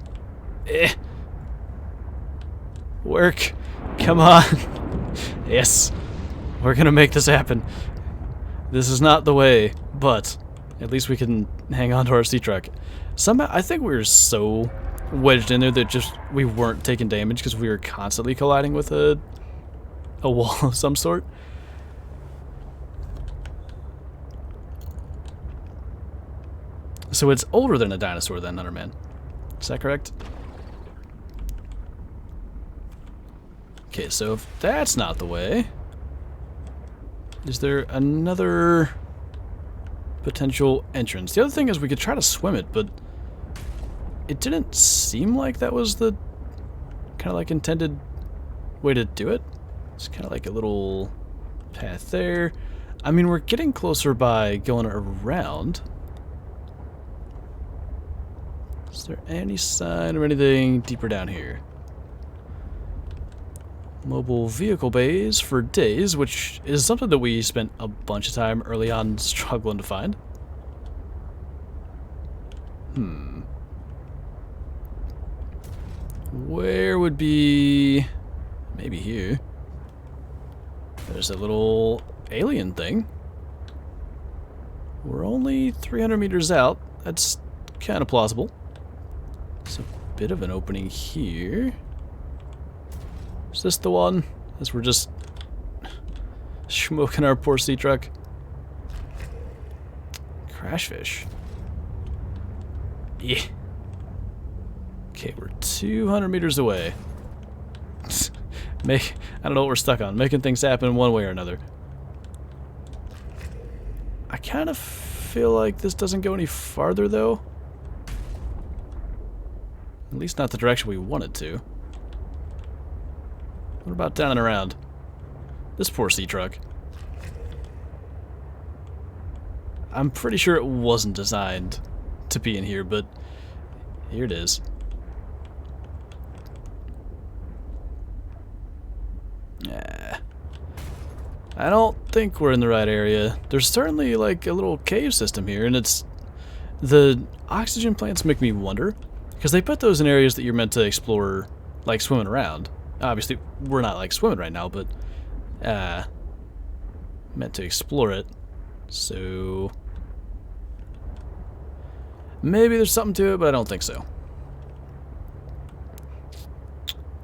Work. Come on. Yes. We're gonna make this happen. This is not the way, but at least we can hang on to our Seatruck. Somehow, I think we were so wedged in there that just we weren't taking damage because we were constantly colliding with a wall of some sort. So it's older than a dinosaur then, Hunterman. Is that correct? Okay, so if that's not the way, is there another potential entrance? The other thing is we could try to swim it, but it didn't seem like that was the kind of like intended way to do it. It's kind of like a little path there. I mean, we're getting closer by going around. Is there any sign or anything deeper down here? Mobile vehicle bays for days, which is something that we spent a bunch of time early on struggling to find. Where would be... maybe here. There's a little alien thing. We're only 300 meters out. That's kind of plausible. There's a bit of an opening here. Is this the one? As we're just smoking our poor Seatruck. Crashfish. Yeah. Okay, we're 200 meters away. I don't know what we're stuck on. Making things happen one way or another. I kind of feel like this doesn't go any farther, though. At least not the direction we want it to. What about down and around? This poor Seatruck. I'm pretty sure it wasn't designed to be in here, but here it is. I don't think we're in the right area. There's certainly like a little cave system here, and it's... the oxygen plants make me wonder, because they put those in areas that you're meant to explore, like swimming around. Obviously, we're not like swimming right now, but meant to explore it. So maybe there's something to it, but I don't think so.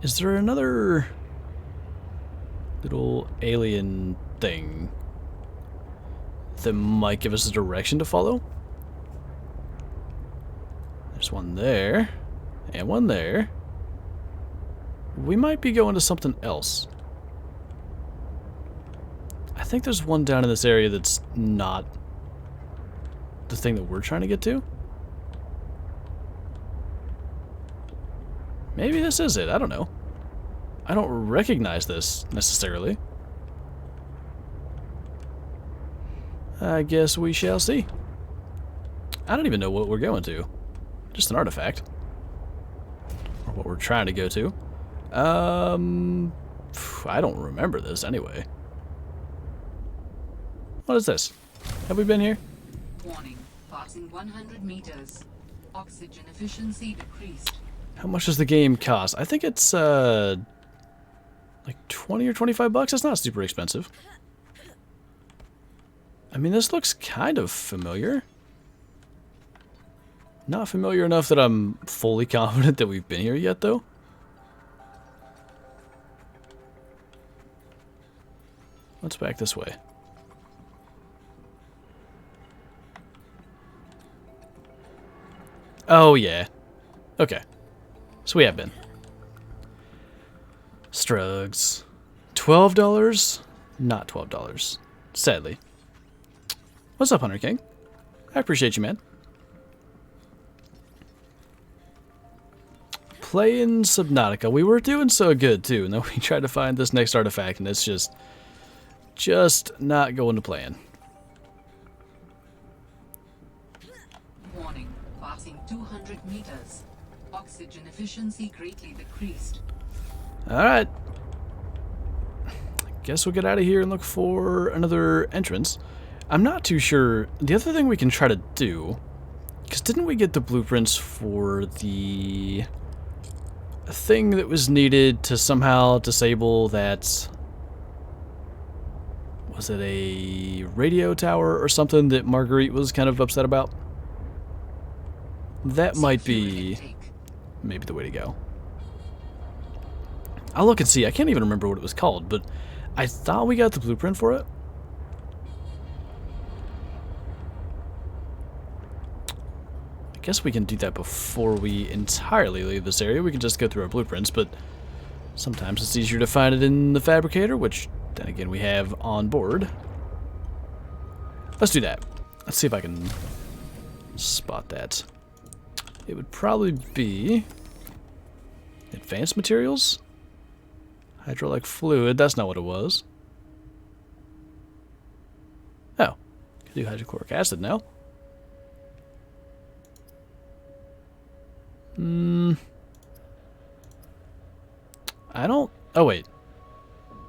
Is there another little alien thing that might give us a direction to follow? There's one there, and one there. We might be going to something else. I think there's one down in this area that's not the thing that we're trying to get to. Maybe this is it. I don't know. I don't recognize this necessarily. I guess we shall see. I don't even know what we're going to. Just an artifact. Or what we're trying to go to. I don't remember this anyway. What is this? Have we been here? Warning. Passing 100 meters. Oxygen efficiency decreased. How much does the game cost? I think it's like 20 or 25 bucks. It's not super expensive. I mean, this looks kind of familiar. Not familiar enough that I'm fully confident that we've been here yet, though. Let's back this way. Oh, yeah. Okay. So we have been. Strugs. $12? Not $12. Sadly. What's up, Hunter King? I appreciate you, man. Playing Subnautica. We were doing so good, too. And then we tried to find this next artifact, and it's just not going to plan. 100 meters. Oxygen efficiency greatly decreased. Alright. Guess we'll get out of here and look for another entrance. I'm not too sure. The other thing we can try to do, because didn't we get the blueprints for the thing that was needed to somehow disable that? Was it a radio tower or something that Marguerite was kind of upset about? That might be maybe the way to go. I'll look and see. I can't even remember what it was called, but I thought we got the blueprint for it. I guess we can do that before we entirely leave this area. We can just go through our blueprints, but sometimes it's easier to find it in the fabricator, which then again we have on board. Let's do that. Let's see if I can spot that. It would probably be advanced materials? Hydraulic fluid, that's not what it was. Oh, can do hydrochloric acid now. I don't... Oh, wait.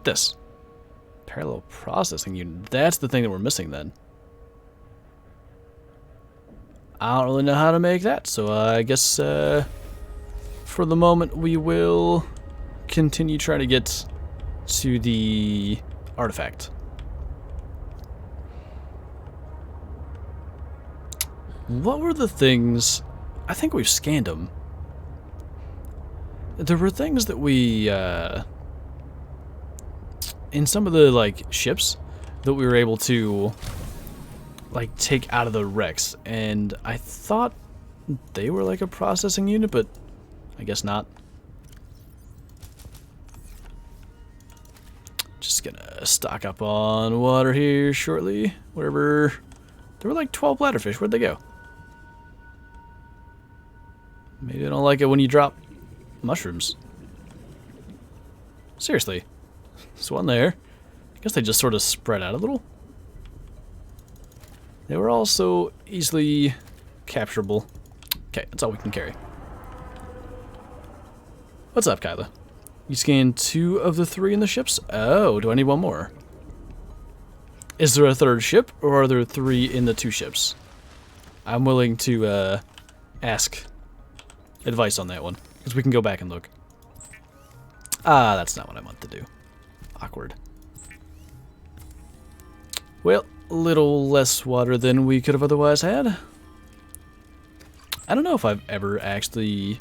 This. Parallel processing unit. That's the thing that we're missing then. I don't really know how to make that, so I guess for the moment we will continue trying to get to the artifact. What were the things? I think we've scanned them. There were things that we in some of the like ships that we were able to like take out of the wrecks, and I thought they were like a processing unit, but I guess not. Just gonna stock up on water here shortly. Wherever there were like 12 bladderfish, where'd they go? Maybe I don't like it when you drop mushrooms. Seriously, there's one there. I guess they just sort of spread out a little. They were also easily capturable. Okay, that's all we can carry. What's up, Kyla? You scanned 2 of the 3 in the ships? Oh, do I need one more? Is there a 3rd ship, or are there 3 in the 2 ships? I'm willing to ask advice on that one, because we can go back and look. Ah, that's not what I meant to do. Awkward. Well, a little less water than we could have otherwise had. I don't know if I've ever actually...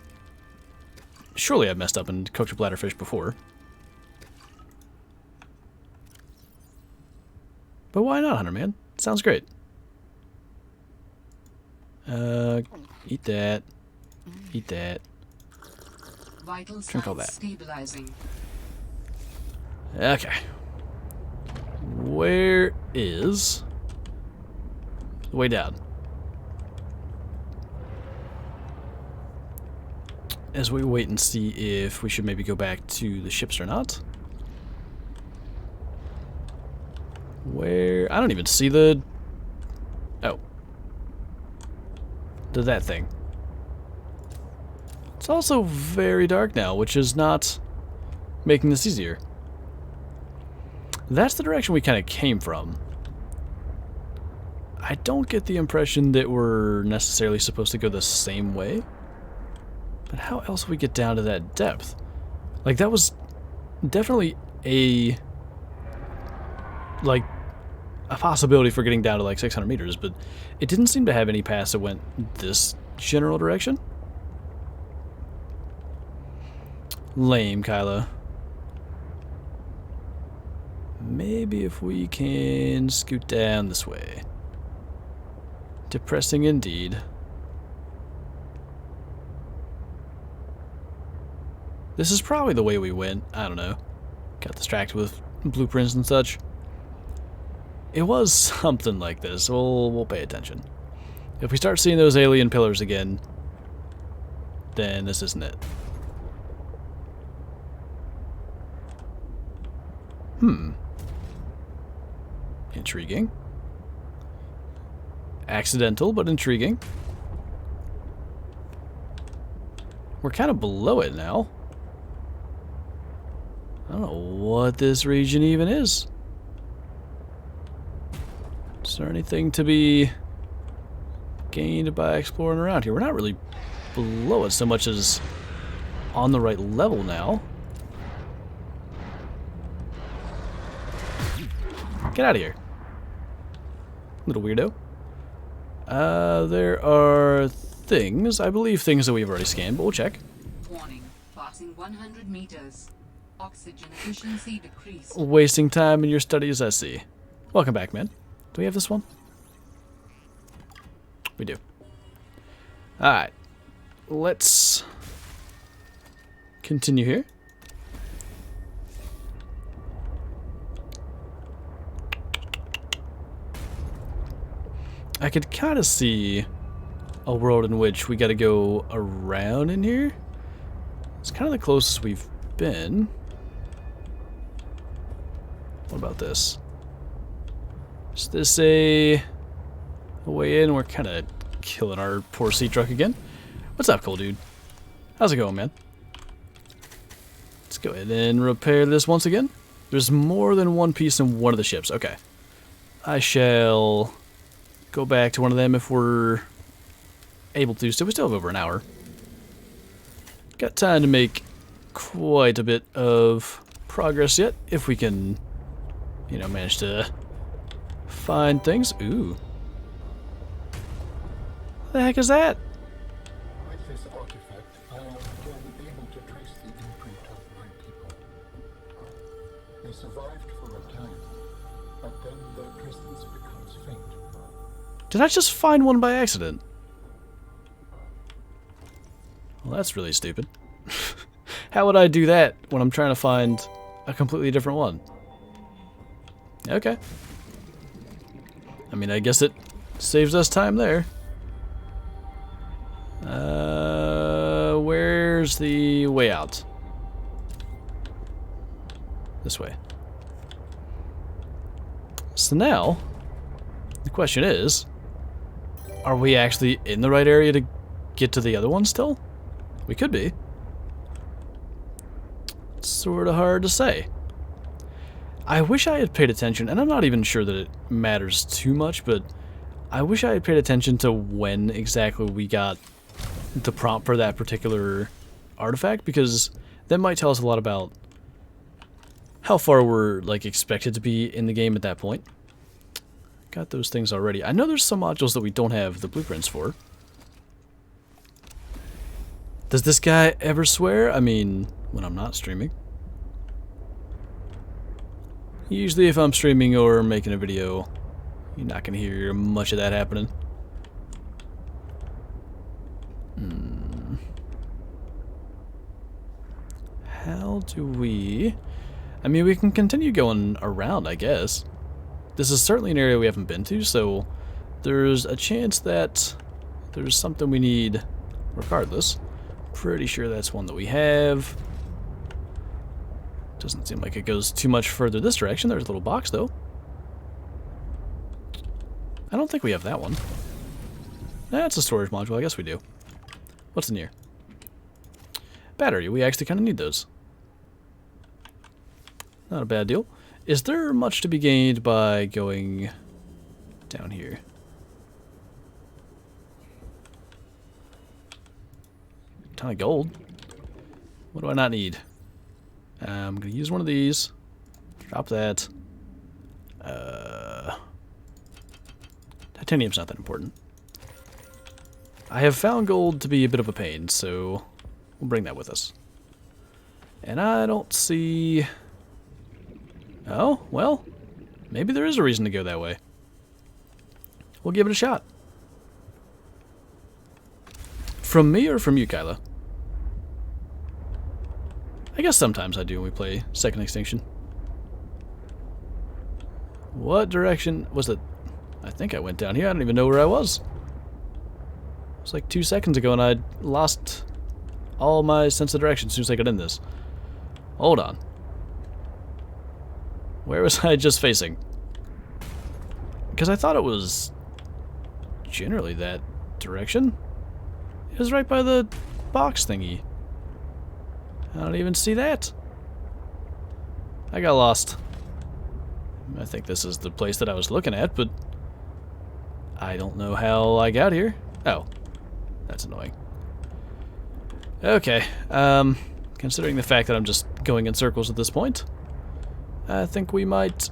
Surely I've messed up and cooked a bladderfish before. But why not, Hunter Man? Sounds great. Eat that. Eat that. Vital Drink all signs that. stabilizing. Okay. Where is the way down? As we wait and see if we should maybe go back to the ships or not. Where? I don't even see the... Oh. That thing. It's also very dark now, which is not making this easier. That's the direction we kind of came from. I don't get the impression that we're necessarily supposed to go the same way. But how else would we get down to that depth? Like, that was definitely a possibility for getting down to like 600 meters, but it didn't seem to have any paths that went this general direction. Lame, Kyla. Maybe if we can scoot down this way. Depressing indeed. This is probably the way we went. I don't know. Got distracted with blueprints and such. It was something like this. We'll pay attention. If we start seeing those alien pillars again, then this isn't it. Intriguing. Accidental, but intriguing. we're kind of below it now. I don't know what this region even is. Is there anything to be gained by exploring around here? We're not really below it so much as on the right level now. Get out of here, little weirdo. There are things, I believe things that we've already scanned, but we'll check. Warning. Passing 100 meters. Oxygen efficiency decreased. Wasting time in your studies, I see. Welcome back, man. Do we have this one? We do. Alright. Let's continue here. I could kind of see a world in which we got to go around in here. It's kind of the closest we've been. What about this? Is this a way in? We're kind of killing our poor Seatruck again. What's up, cool dude? How's it going, man? Let's go ahead and repair this once again. There's more than one piece in one of the ships. Okay. I shall go back to one of them if we're able to. So we still have over an hour. Got time to make quite a bit of progress yet, if we can, you know, manage to find things. Ooh. What the heck is that? With this artifact, I am again able to trace the imprint of my people. They survived for a time, but then their presence becomes faint. Did I just find one by accident? Well, that's really stupid. How would I do that when I'm trying to find a completely different one? Okay. I mean, I guess it saves us time there. Where's the way out? This way. So now, the question is, are we actually in the right area to get to the other one still? We could be. It's sort of hard to say. I wish I had paid attention, and I'm not even sure that it matters too much, but I wish I had paid attention to when exactly we got the prompt for that particular artifact, because that might tell us a lot about how far we're like expected to be in the game at that point. Got those things already. I know there's some modules that we don't have the blueprints for. Does this guy ever swear? I mean, when I'm not streaming. Usually if I'm streaming or making a video, you're not going to hear much of that happening. How do we... I mean, we can continue going around, I guess. This is certainly an area we haven't been to, so there's a chance that there's something we need regardless. Pretty sure that's one that we have. Doesn't seem like it goes too much further this direction. There's a little box, though. I don't think we have that one. That's a storage module. I guess we do. What's in here? Battery. We actually kind of need those. Not a bad deal. Is there much to be gained by going down here? Ton of gold. What do I not need? I'm going to use one of these. Drop that. Titanium's not that important. I have found gold to be a bit of a pain, so we'll bring that with us. And I don't see... Oh, well, maybe there is a reason to go that way. We'll give it a shot. From me or from you, Kyla? I guess sometimes I do when we play Second Extinction. What direction was it? I think I went down here. I don't even know where I was. It was like 2 seconds ago and I lost all my sense of direction as soon as I got in this. Hold on. Where was I just facing? Because I thought it was generally that direction. It was right by the box thingy. I don't even see that. I got lost. I think this is the place that I was looking at, but I don't know how I got here. Oh, that's annoying. Okay, considering the fact that I'm just going in circles at this point, I think we might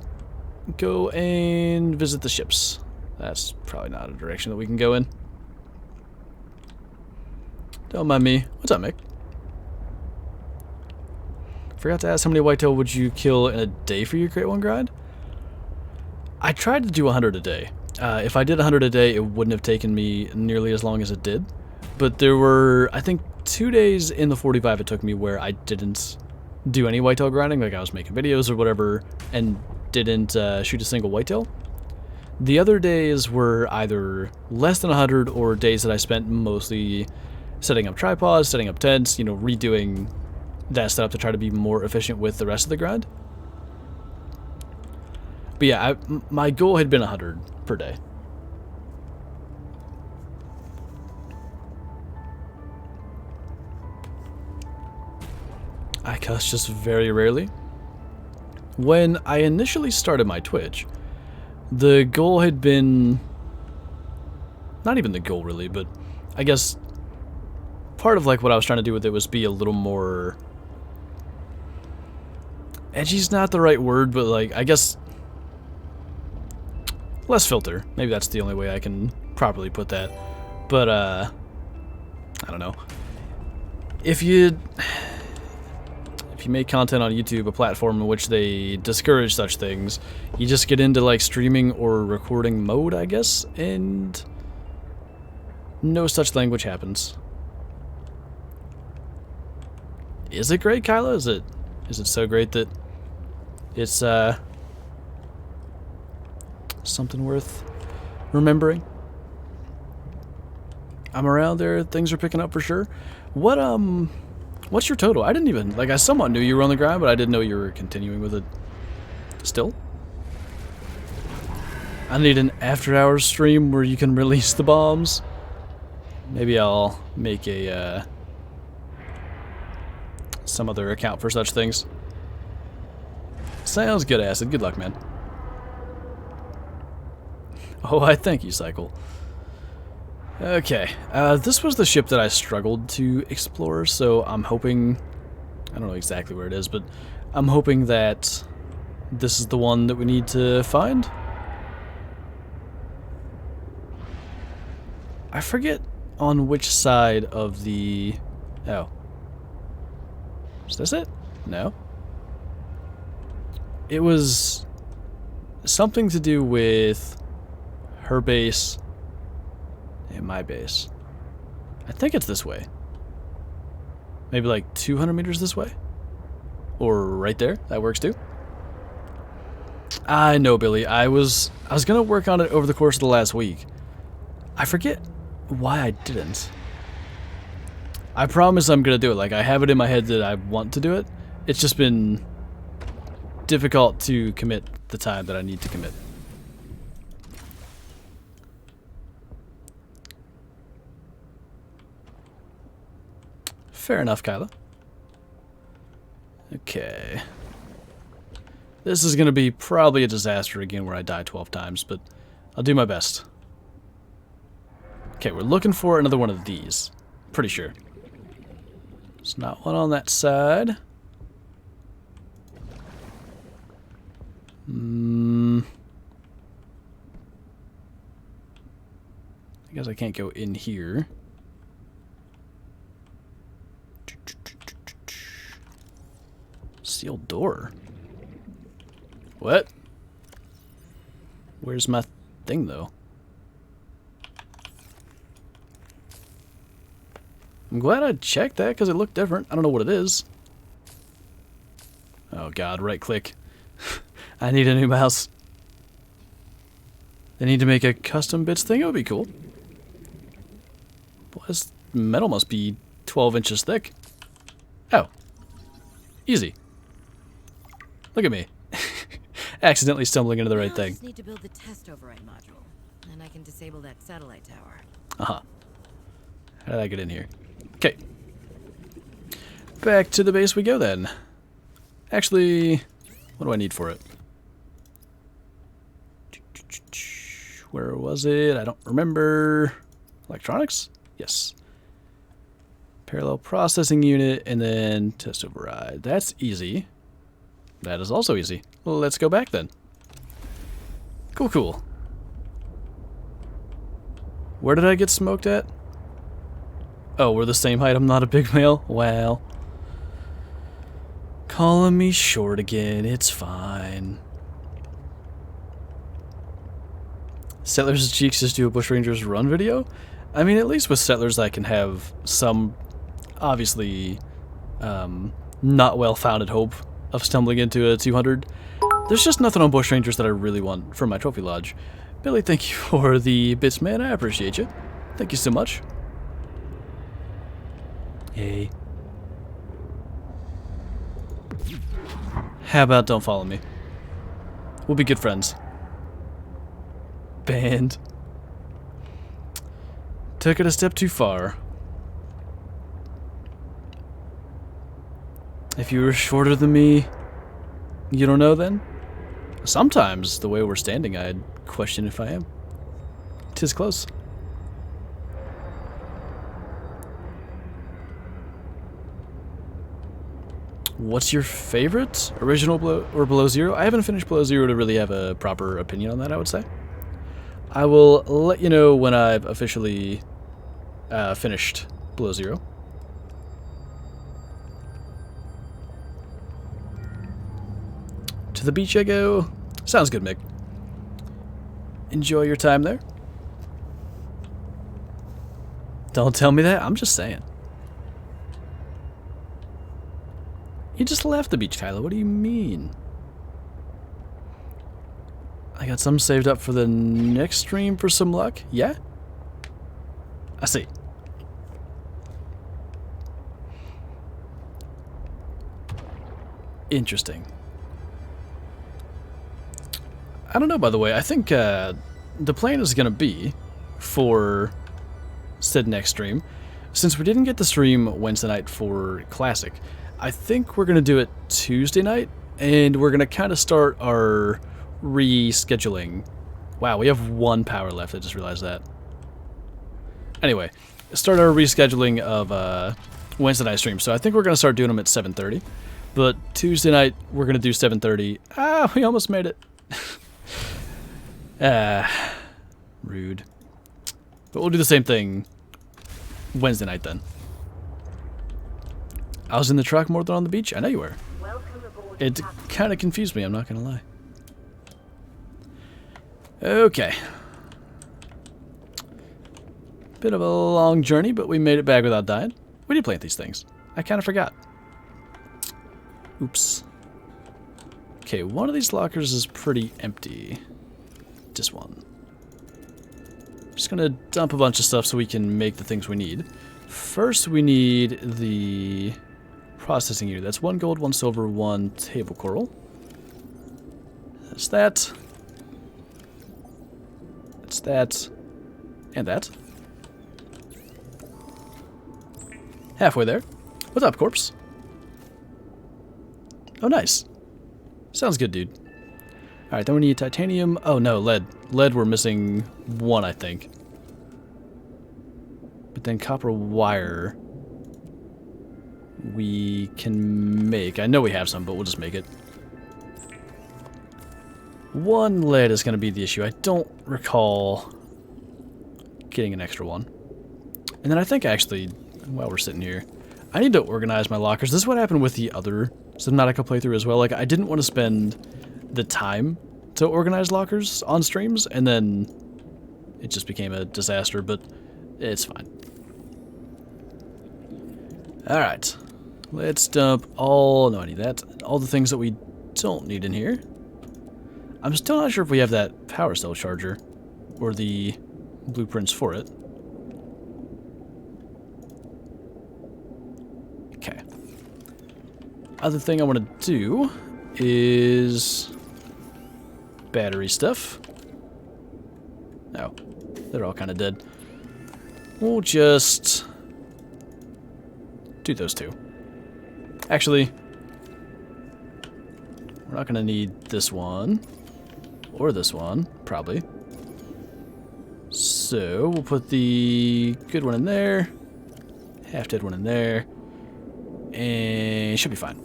go and visit the ships. That's probably not a direction that we can go in. Don't mind me. What's up, Mick? Forgot to ask, how many whitetail would you kill in a day for your Crate 1 grind? I tried to do 100 a day. If I did 100 a day, it wouldn't have taken me nearly as long as it did. But there were, I think, 2 days in the 45 it took me where I didn't do any whitetail grinding, like I was making videos or whatever, and didn't shoot a single whitetail. The other days were either less than 100 or days that I spent mostly setting up tripods, setting up tents, you know, redoing that setup to try to be more efficient with the rest of the grind. But yeah, my goal had been 100 per day. I cuss just very rarely. When I initially started my Twitch, the goal had been... not even the goal really, but I guess part of like what I was trying to do with it was be a little more... edgy's not the right word, but like, I guess... less filter. Maybe that's the only way I can properly put that. But, I don't know. If you make content on YouTube, a platform in which they discourage such things, you just get into like streaming or recording mode, I guess, and no such language happens. Is it great, Kyla? Is it so great that it's something worth remembering? I'm around there, things are picking up for sure. What's your total? I didn't even, like, I somewhat knew you were on the grind, but I didn't know you were continuing with it still. I need an after-hours stream where you can release the bombs. Maybe I'll make a, some other account for such things. Sounds good, Acid. Good luck, man. Oh, I thank you, Cycle. Okay, this was the ship that I struggled to explore, so I'm hoping... I don't know exactly where it is, but I'm hoping that this is the one that we need to find. I forget on which side of the... oh. Is this it? No. It was something to do with her base and my base. I think it's this way. Maybe like 200 meters this way? Or right there? That works too. I know, Billy. I was gonna work on it over the course of the last week. I forget why I didn't. I promise I'm gonna do it. Like, I have it in my head that I want to do it. It's just been difficult to commit the time that I need to commit. Fair enough, Kyla. Okay. This is going to be probably a disaster again where I die 12 times, but I'll do my best. Okay, we're looking for another one of these. Pretty sure. There's not one on that side. I guess I can't go in here. Sealed door. What? Where's my thing, though? I'm glad I checked that because it looked different. I don't know what it is. Oh god, right click. I need a new mouse. They need to make a custom bits thing? It would be cool. Boy, this metal must be 12 inches thick. Oh. Easy. Look at me. Accidentally stumbling into the right thing. I just need to build the test override module, and I can disable that satellite tower. Uh-huh. How did I get in here? Okay. back to the base we go then. Actually, what do I need for it? Where was it? I don't remember. Electronics? Yes. Parallel processing unit and then test override. That's easy. That is also easy. Well, let's go back then. Cool, cool. Where did I get smoked at? Oh, we're the same height. I'm not a big male? Well. Calling me short again. It's fine. Settlers' Cheeks just do a Bushrangers run video? I mean, at least with Settlers I can have some, obviously, not well-founded hope of stumbling into a 200. There's just nothing on Bushrangers that I really want for my trophy lodge. Billy, thank you for the bits, man. I appreciate you. Thank you so much. Hey. How about don't follow me? We'll be good friends. Banned. Took it a step too far. If you were shorter than me, you don't know then? Sometimes, the way we're standing, I'd question if I am. 'Tis close. What's your favorite? Original or Below Zero? I haven't finished Below Zero to really have a proper opinion on that, I would say. I will let you know when I've officially finished Below Zero. To the beach I go. Sounds good, Mick. Enjoy your time there. Don't tell me that. I'm just saying. You just left the beach, Kylo. What do you mean? I got some saved up for the next stream for some luck. Yeah? I see. Interesting. I don't know, by the way. I think the plan is going to be for said next stream. Since we didn't get the stream Wednesday night for Classic, I think we're going to do it Tuesday night, and we're going to kind of start our rescheduling. Wow, we have 1 power left. I just realized that. Anyway, start our rescheduling of Wednesday night streams. So I think we're going to start doing them at 7:30. But Tuesday night, we're going to do 7:30. Ah, we almost made it. Rude. But we'll do the same thing Wednesday night then. I was in the truck more than on the beach. I know you were. It kind of confused me, I'm not going to lie. Okay. Bit of a long journey, but we made it back without dying. We did plant these things. I kind of forgot. Oops. Okay, one of these lockers is pretty empty. Just one. Just gonna dump a bunch of stuff so we can make the things we need. First, we need the processing unit. That's 1 gold, 1 silver, 1 table coral. That's that. That's that. And that. Halfway there. What's up, corpse? Oh, nice. Sounds good, dude. Alright, then we need titanium. Oh, no, lead. Lead, we're missing 1, I think. But then copper wire we can make. I know we have some, but we'll just make it. 1 lead is going to be the issue. I don't recall getting an extra one. And then I think, actually, while we're sitting here, I need to organize my lockers. This is what happened with the other Subnautica playthrough as well. Like, I didn't want to spend the time to organize lockers on streams, and then it just became a disaster, but it's fine. Alright. Let's dump all... No, I need that. All the things that we don't need in here. I'm still not sure if we have that power cell charger or the blueprints for it. Okay. Other thing I want to do is battery stuff. No, they're all kind of dead. We'll just do those 2. Actually, we're not going to need this one. Or this one, probably. So, we'll put the good one in there. Half-dead one in there. And it should be fine.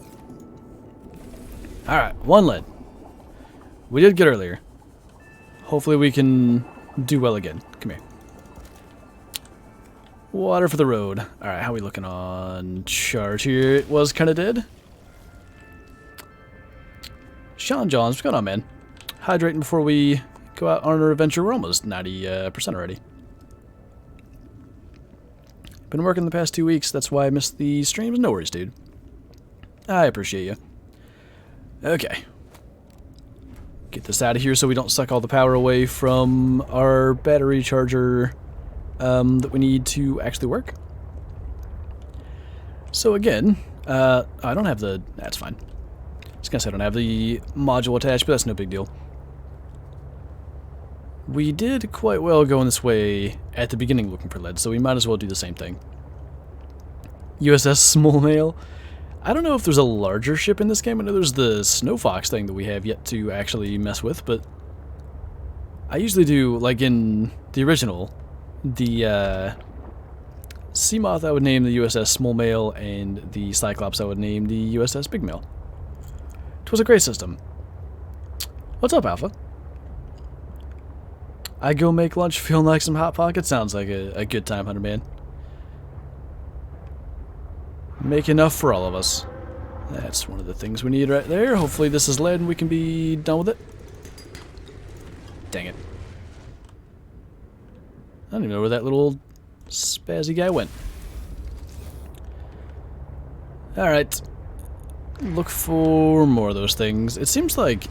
Alright, 1 lead. We did good earlier. Hopefully we can do well again. Come here. Water for the road. Alright, how are we looking on charge here? It was kind of dead. Sean Johns, what's going on, man? Hydrating before we go out on our adventure. We're almost 90% already. Been working the past 2 weeks. That's why I missed the streams. No worries, dude. I appreciate you. Okay. Get this out of here so we don't suck all the power away from our battery charger that we need to actually work. So again, I don't have the... That's fine. I was gonna say I don't have the module attached, but that's no big deal. We did quite well going this way at the beginning looking for lead, so we might as well do the same thing. USS Small Mail. I don't know if there's a larger ship in this game. I know there's the Snow Fox thing that we have yet to actually mess with, but I usually do, like in the original, the Seamoth I would name the USS Small Mail, and the Cyclops I would name the USS Big Mail. It was a great system. What's up, Alpha? I go make lunch feeling like some Hot Pockets. Sounds like a good time, Hunter Man. Make enough for all of us. That's one of the things we need right there. Hopefully this is lead and we can be done with it. Dang it. I don't even know where that little spazzy guy went. Alright. Look for more of those things. It seems like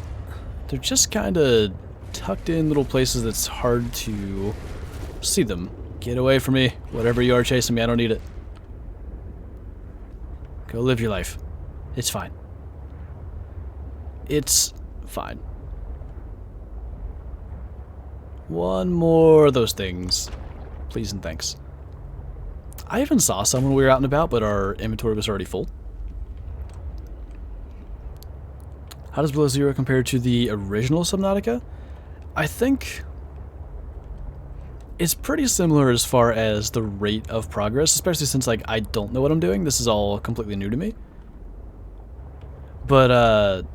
they're just kind of tucked in little places that's hard to see them. Get away from me. Whatever you are chasing me, I don't need it. Go live your life. It's fine. It's fine. One more of those things. Please and thanks. I even saw some when we were out and about, but our inventory was already full. How does Below Zero compare to the original Subnautica? I think it's pretty similar as far as the rate of progress, especially since like I don't know what I'm doing. This is all completely new to me. But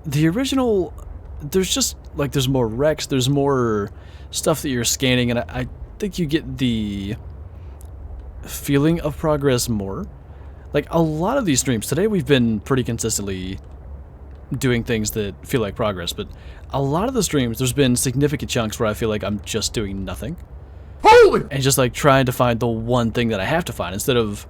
the original, there's just like there's more wrecks, there's more stuff that you're scanning, and I think you get the feeling of progress more. Like a lot of these streams today, we've been pretty consistently doing things that feel like progress, but a lot of the streams, there's been significant chunks where I feel like I'm just doing nothing. Holy! And just like trying to find the one thing that I have to find instead of,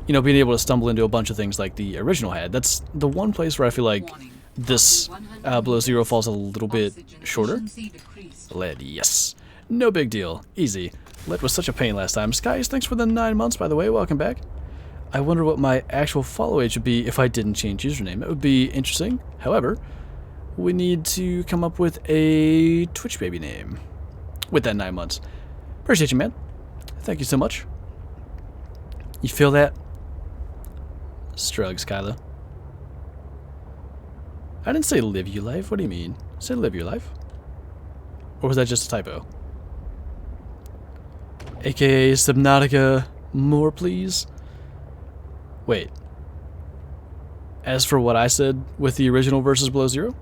you know, being able to stumble into a bunch of things like the original had. That's the one place where I feel like this Below Zero falls a little bit shorter. Lead, yes. No big deal. Easy. Lead was such a pain last time. Skies, thanks for the 9 months, by the way. Welcome back. I wonder what my actual follow age would be if I didn't change username. It would be interesting. However, we need to come up with a Twitch baby name with that 9 months. Appreciate you, man. Thank you so much. You feel that? Strugs, Kyla. I didn't say live your life. What do you mean? I said live your life. Or was that just a typo? AKA Subnautica, more please. Wait. As for what I said with the original versus Below Zero,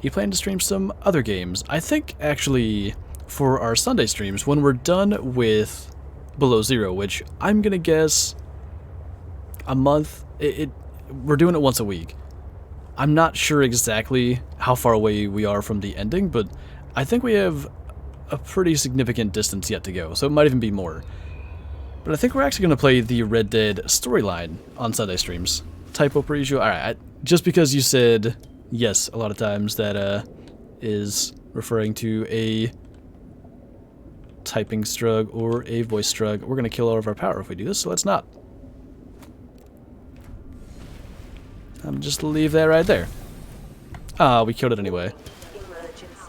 you plan to stream some other games. I think, actually, for our Sunday streams, when we're done with Below Zero, which I'm going to guess a month, we're doing it once a week. I'm not sure exactly how far away we are from the ending, but I think we have a pretty significant distance yet to go, so it might even be more. But I think we're actually going to play the Red Dead storyline on Sunday streams. Typo per usual. Alright, just because you said yes a lot of times, that is referring to a typing strug or a voice strug. We're going to kill all of our power if we do this, so let's not. Just leave that right there. Ah, we killed it anyway.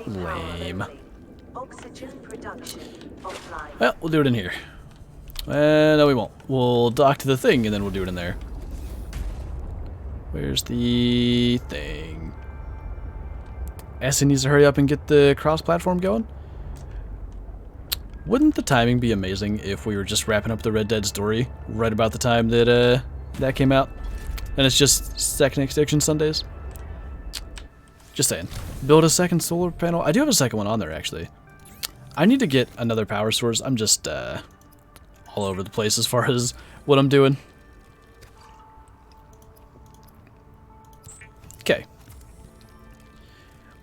Lame. Well, we'll do it in here. No, we won't. We'll dock to the thing, and then we'll do it in there. Where's the thing? Essie needs to hurry up and get the cross-platform going. Wouldn't the timing be amazing if we were just wrapping up the Red Dead story right about the time that that came out? And it's just second extinction Sundays? Just saying. Build a second solar panel. I do have a second one on there, actually. I need to get another power source. I'm just all over the place as far as what I'm doing. Okay.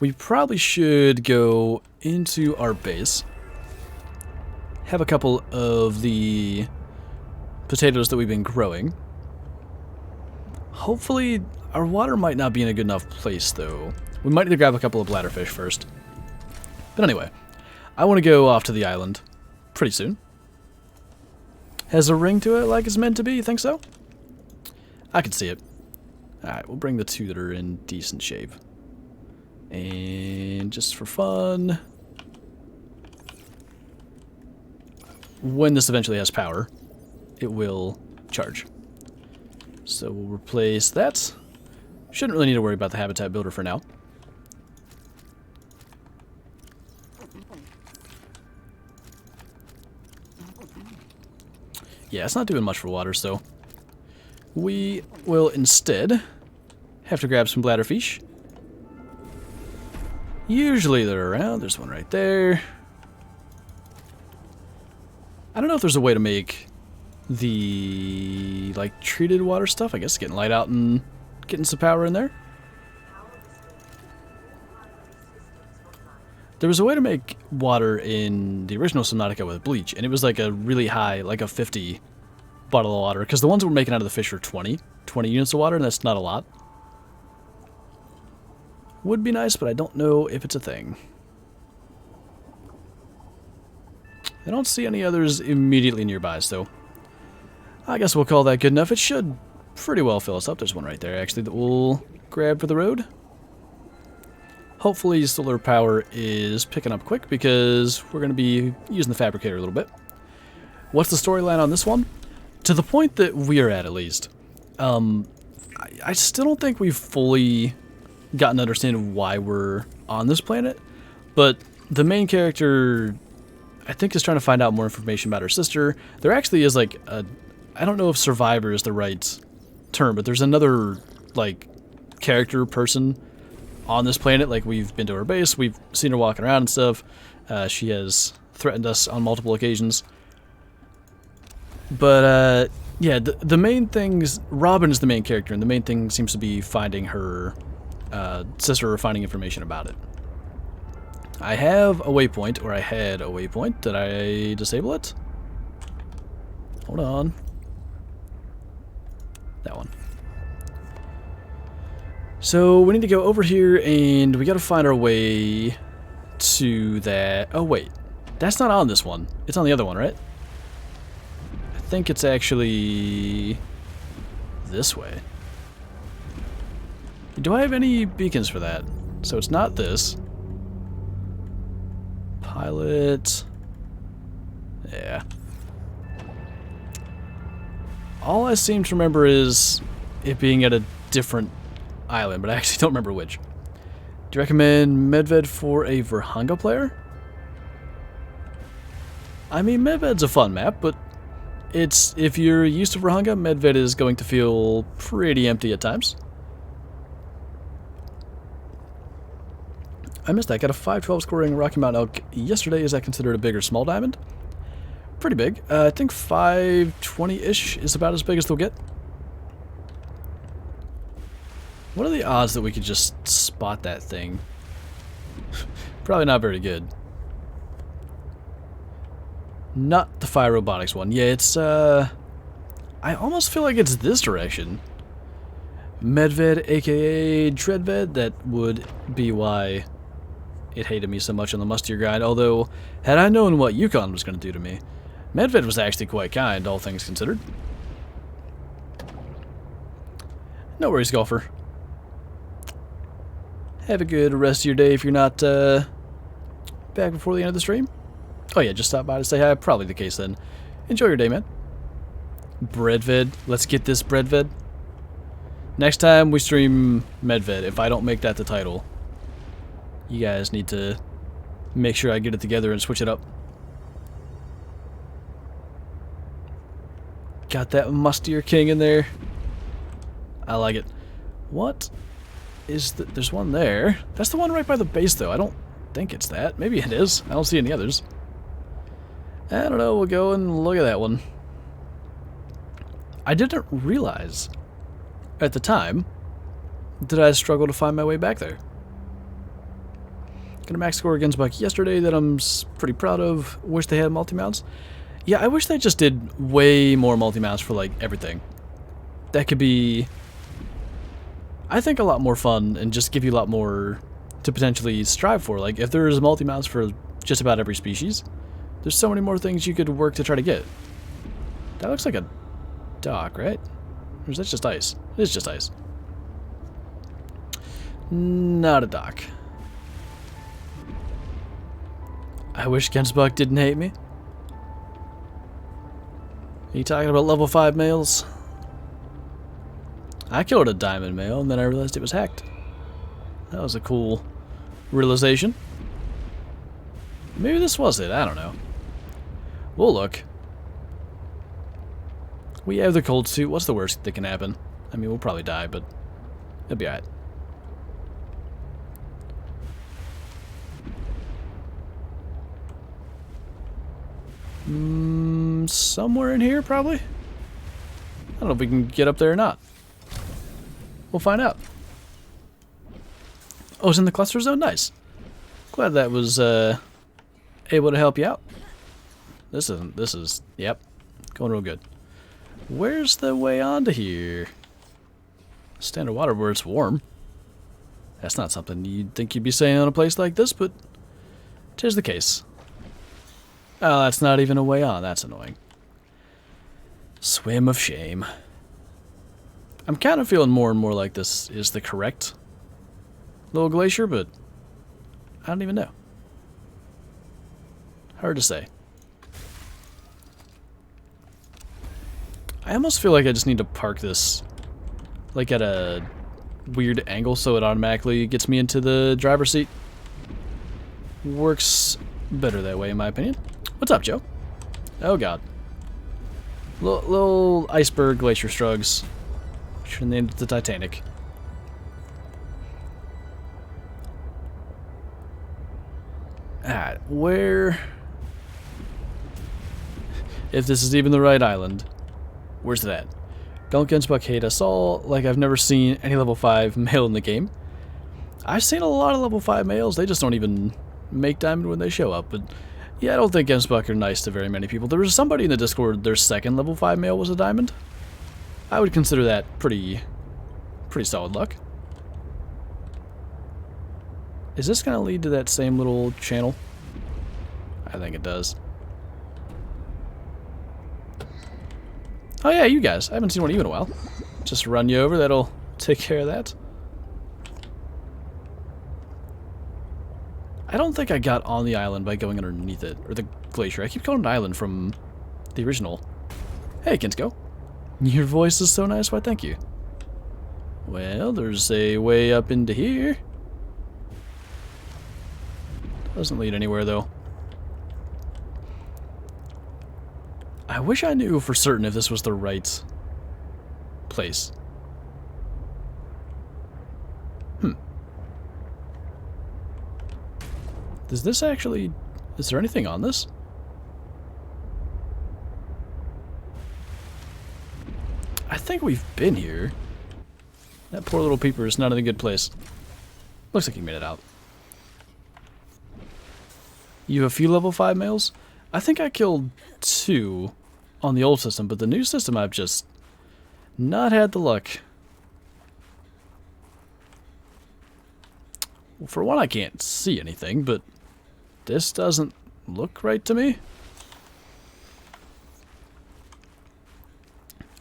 We probably should go into our base. Have a couple of the potatoes that we've been growing. Hopefully, our water might not be in a good enough place, though. We might need to grab a couple of bladderfish first. But anyway, I want to go off to the island pretty soon. Has a ring to it like it's meant to be, you think so? I can see it. Alright, we'll bring the two that are in decent shape. And just for fun, when this eventually has power, it will charge. So we'll replace that. Shouldn't really need to worry about the habitat builder for now. Yeah, it's not doing much for water, so we will instead have to grab some bladderfish. Usually they're around. There's one right there. I don't know if there's a way to make the, like, treated water stuff. I guess getting light out and getting some power in there. There was a way to make water in the original Subnautica with bleach, and it was like a really high, like a 50 bottle of water, because the ones we're making out of the fish are 20 units of water, and that's not a lot. Would be nice, but I don't know if it's a thing. I don't see any others immediately nearby, so I guess we'll call that good enough. It should pretty well fill us up. There's one right there, actually, that we'll grab for the road. Hopefully solar power is picking up quick, because we're going to be using the fabricator a little bit. What's the storyline on this one? To the point that we're at least. I still don't think we've fully gotten an understanding of why we're on this planet, but the main character, I think, is trying to find out more information about her sister. There actually is, like, I don't know if survivor is the right term, but there's another, like, character person on this planet. Like, we've been to her base, we've seen her walking around and stuff. She has threatened us on multiple occasions. But, yeah, the main things, Robin is the main character, and the main thing seems to be finding her sister, or finding information about it. I have a waypoint, or I had a waypoint. Did I disable it? Hold on. That one. So we need to go over here, and we got to find our way to that. Oh wait, that's not on this one. It's on the other one, right? I think it's actually this way. Do I have any beacons for that? So it's not this. Pilot. Yeah. All I seem to remember is it being at a different island, but I actually don't remember which. Do you recommend Medved for a Verhunga player? I mean, Medved's a fun map, but it's, if you're used to Verhunga, Medved is going to feel pretty empty at times. I missed that. Got a 512 scoring Rocky Mountain elk yesterday. Is that considered a big or small diamond? Pretty big. I think 520-ish is about as big as they'll get. What are the odds that we could just spot that thing? Probably not very good. Not the fire robotics one. Yeah, it's, I almost feel like it's this direction. Medved, aka Dreadved, that would be why it hated me so much on the mustier grind. Although, had I known what Yukon was going to do to me, Medved was actually quite kind, all things considered. No worries, golfer. Have a good rest of your day if you're not back before the end of the stream. Oh yeah, just stop by to say hi. Probably the case then. Enjoy your day, man. Breadvid. Let's get this Breadvid. Next time we stream Medved, if I don't make that the title, you guys need to make sure I get it together and switch it up. Got that mustier king in there. I like it. What is the... There's one there. That's the one right by the base, though. I don't think it's that. Maybe it is. I don't see any others. I don't know. We'll go and look at that one. I didn't realize at the time that I struggled to find my way back there. Got a max score against Buck yesterday that I'm pretty proud of. Wish they had multi-mounts. Yeah, I wish they just did way more multi-mounts for, like, everything. That could be, I think, a lot more fun and just give you a lot more to potentially strive for. Like, if there's multi-mounts for just about every species, there's so many more things you could work to try to get. That looks like a dock, right? Or is that just ice? It is just ice. Not a dock. I wish Gensbuck didn't hate me. Are you talking about level 5 males? I killed a diamond male and then I realized it was hacked. That was a cool realization. Maybe this was it, I don't know. We'll look. We have the cold suit. What's the worst that can happen? I mean, we'll probably die, but it'll be alright. Somewhere in here, probably? I don't know if we can get up there or not. We'll find out. Oh, it's in the cluster zone? Nice. Glad that was able to help you out. This is, yep, going real good. Where's the way onto here? Standard water where it's warm. That's not something you'd think you'd be saying on a place like this, but 'tis the case. Oh, that's not even a way on. That's annoying. Swim of shame. I'm kind of feeling more and more like this is the correct little glacier, but I don't even know. Hard to say. I almost feel like I just need to park this like at a weird angle so it automatically gets me into the driver's seat. Works better that way in my opinion. What's up, Joe? Oh god. Little iceberg glacier strugs. Should have named it the Titanic. Alright, where... If this is even the right island, where's that? Don't Gensbuck hate us all like I've never seen any level 5 male in the game. I've seen a lot of level 5 males, they just don't even make diamond when they show up, but yeah, I don't think Gensbuck are nice to very many people. There was somebody in the Discord, their second level 5 male was a diamond. I would consider that pretty solid luck. Is this going to lead to that same little channel? I think it does. Oh yeah, you guys. I haven't seen one of you in a while. Just run you over, that'll take care of that. I don't think I got on the island by going underneath it, or the glacier. I keep calling it an island from the original. Hey, Kinsko. Your voice is so nice, why thank you. Well, there's a way up into here. Doesn't lead anywhere, though. I wish I knew for certain if this was the right place. Does this actually... Is there anything on this? I think we've been here. That poor little peeper is not in a good place. Looks like he made it out. You have a few level 5 males? I think I killed 2 on the old system, but the new system I've just not had the luck. Well, for one, I can't see anything, but this doesn't look right to me.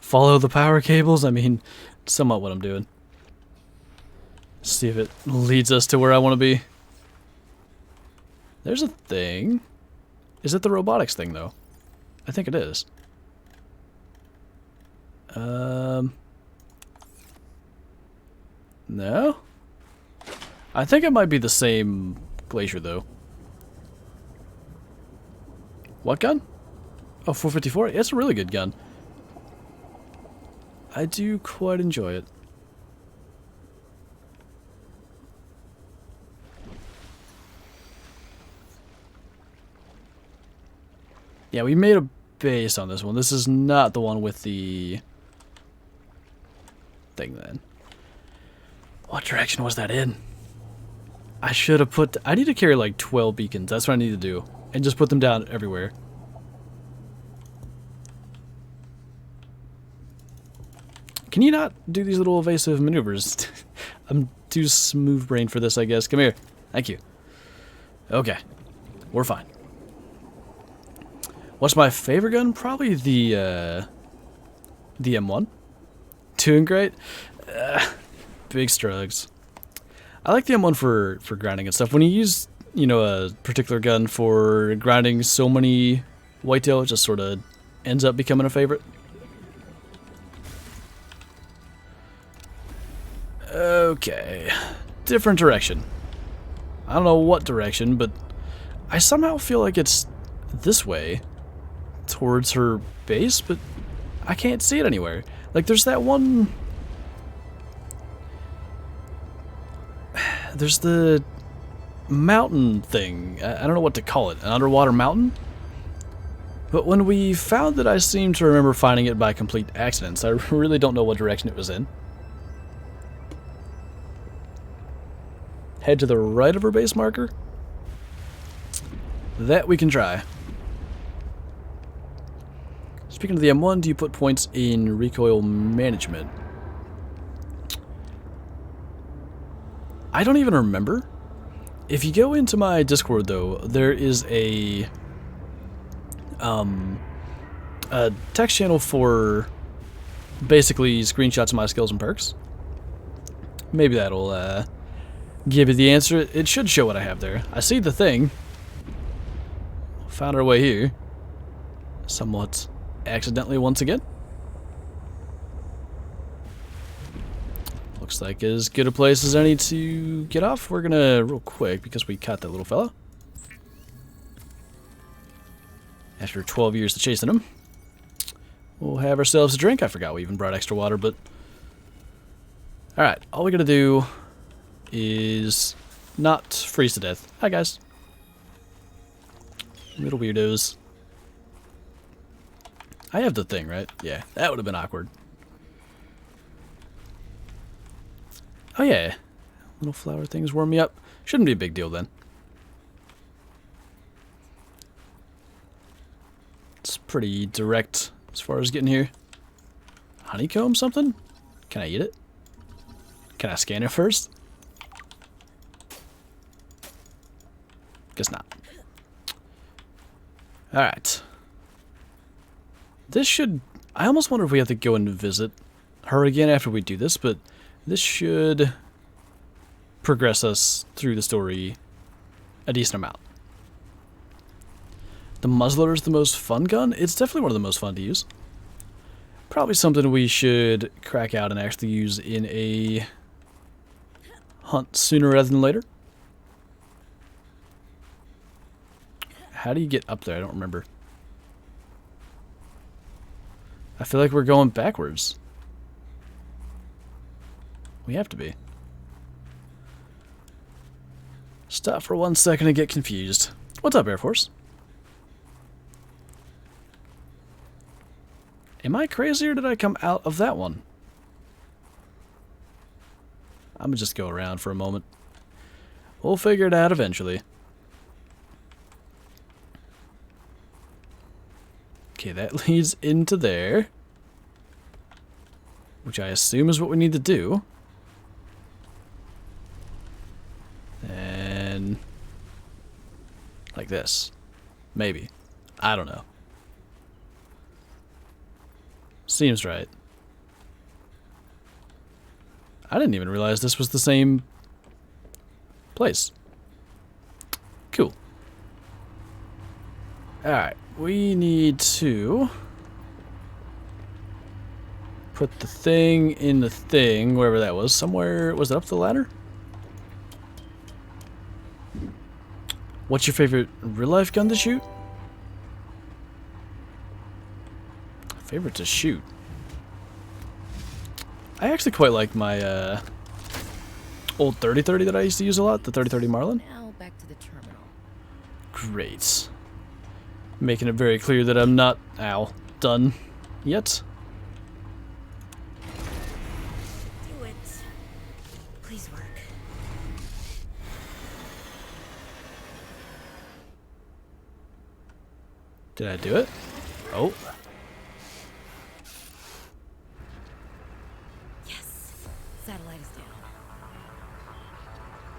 Follow the power cables? I mean, somewhat what I'm doing. See if it leads us to where I want to be. There's a thing. Is it the robotics thing, though? I think it is. No? I think it might be the same glacier, though. What gun? Oh, 454? It's a really good gun. I do quite enjoy it. Yeah, we made a base on this one. This is not the one with the thing then. What direction was that in? I should have put... I need to carry like 12 beacons. That's what I need to do. And just put them down everywhere. Can you not do these little evasive maneuvers? I'm too smooth-brained for this, I guess. Come here. Thank you. Okay. We're fine. What's my favorite gun? Probably the M1. Doing great. Big strugs. I like the M1 for grinding and stuff. When you use, you know, a particular gun for grinding so many whitetail, it just sort of ends up becoming a favorite. Okay. Different direction. I don't know what direction, but I somehow feel like it's this way towards her base, but I can't see it anywhere. Like, there's that one... There's the mountain thing. I don't know what to call it. An underwater mountain? But when we found it, I seem to remember finding it by complete accident, so I really don't know what direction it was in. Head to the right of her base marker? That we can try. Speaking of the M1, do you put points in recoil management? I don't even remember. If you go into my Discord, though, there is a text channel for basically screenshots of my skills and perks. Maybe that'll give you the answer. It should show what I have there. I see the thing. Found our way here. Somewhat accidentally once again. Looks like as good a place as any to get off. We're gonna, real quick, because we caught that little fella. After 12 years of chasing him, we'll have ourselves a drink. I forgot we even brought extra water, but... Alright, all we gotta do is not freeze to death. Hi, guys. Little weirdos. I have the thing, right? Yeah, that would have been awkward. Oh yeah, little flower things warm me up. Shouldn't be a big deal then. It's pretty direct as far as getting here. Honeycomb something? Can I eat it? Can I scan it first? Guess not. Alright. This should... I almost wonder if we have to go and visit her again after we do this, but this should progress us through the story a decent amount. The muzzleloader is the most fun gun? It's definitely one of the most fun to use. Probably something we should crack out and actually use in a hunt sooner rather than later. How do you get up there? I don't remember. I feel like we're going backwards. We have to be. Stop for 1 second and get confused. What's up, Air Force? Am I crazy or did I come out of that one? I'm gonna just go around for a moment. We'll figure it out eventually. Okay, that leads into there. Which I assume is what we need to do. And... like this. Maybe. I don't know. Seems right. I didn't even realize this was the same place. Cool. Alright, we need to Put the thing in the thing, wherever that was. Somewhere, was it up the ladder? What's your favorite real-life gun to shoot? Favorite to shoot? I actually quite like my old 30-30 that I used to use a lot, the 30-30 Marlin. Now back to the terminal. Great. Making it very clear that I'm not, done yet. Do it. Please work. Did I do it? Oh. Yes. Satellite is down.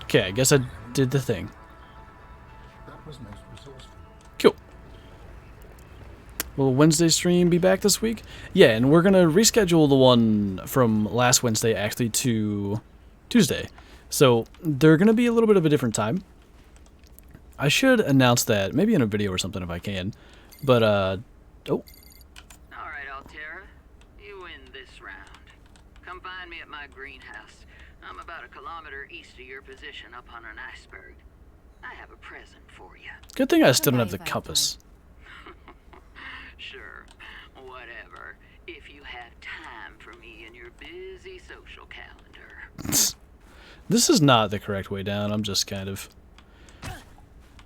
Okay, I guess I did the thing. That was most resourceful. Cool. Will Wednesday stream be back this week? Yeah, and we're gonna reschedule the one from last Wednesday actually to Tuesday. So they're gonna be a little bit of a different time. I should announce that maybe in a video or something if I can. But oh. Alright, Altera. You win this round. Come find me at my greenhouse. I'm about a kilometer east of your position up on an iceberg. I have a present for you. Good thing I still don't Okay, have the fine, compass. Sure, whatever. If you have time for me in your busy social calendar. This is not the correct way down. I'm just kind of...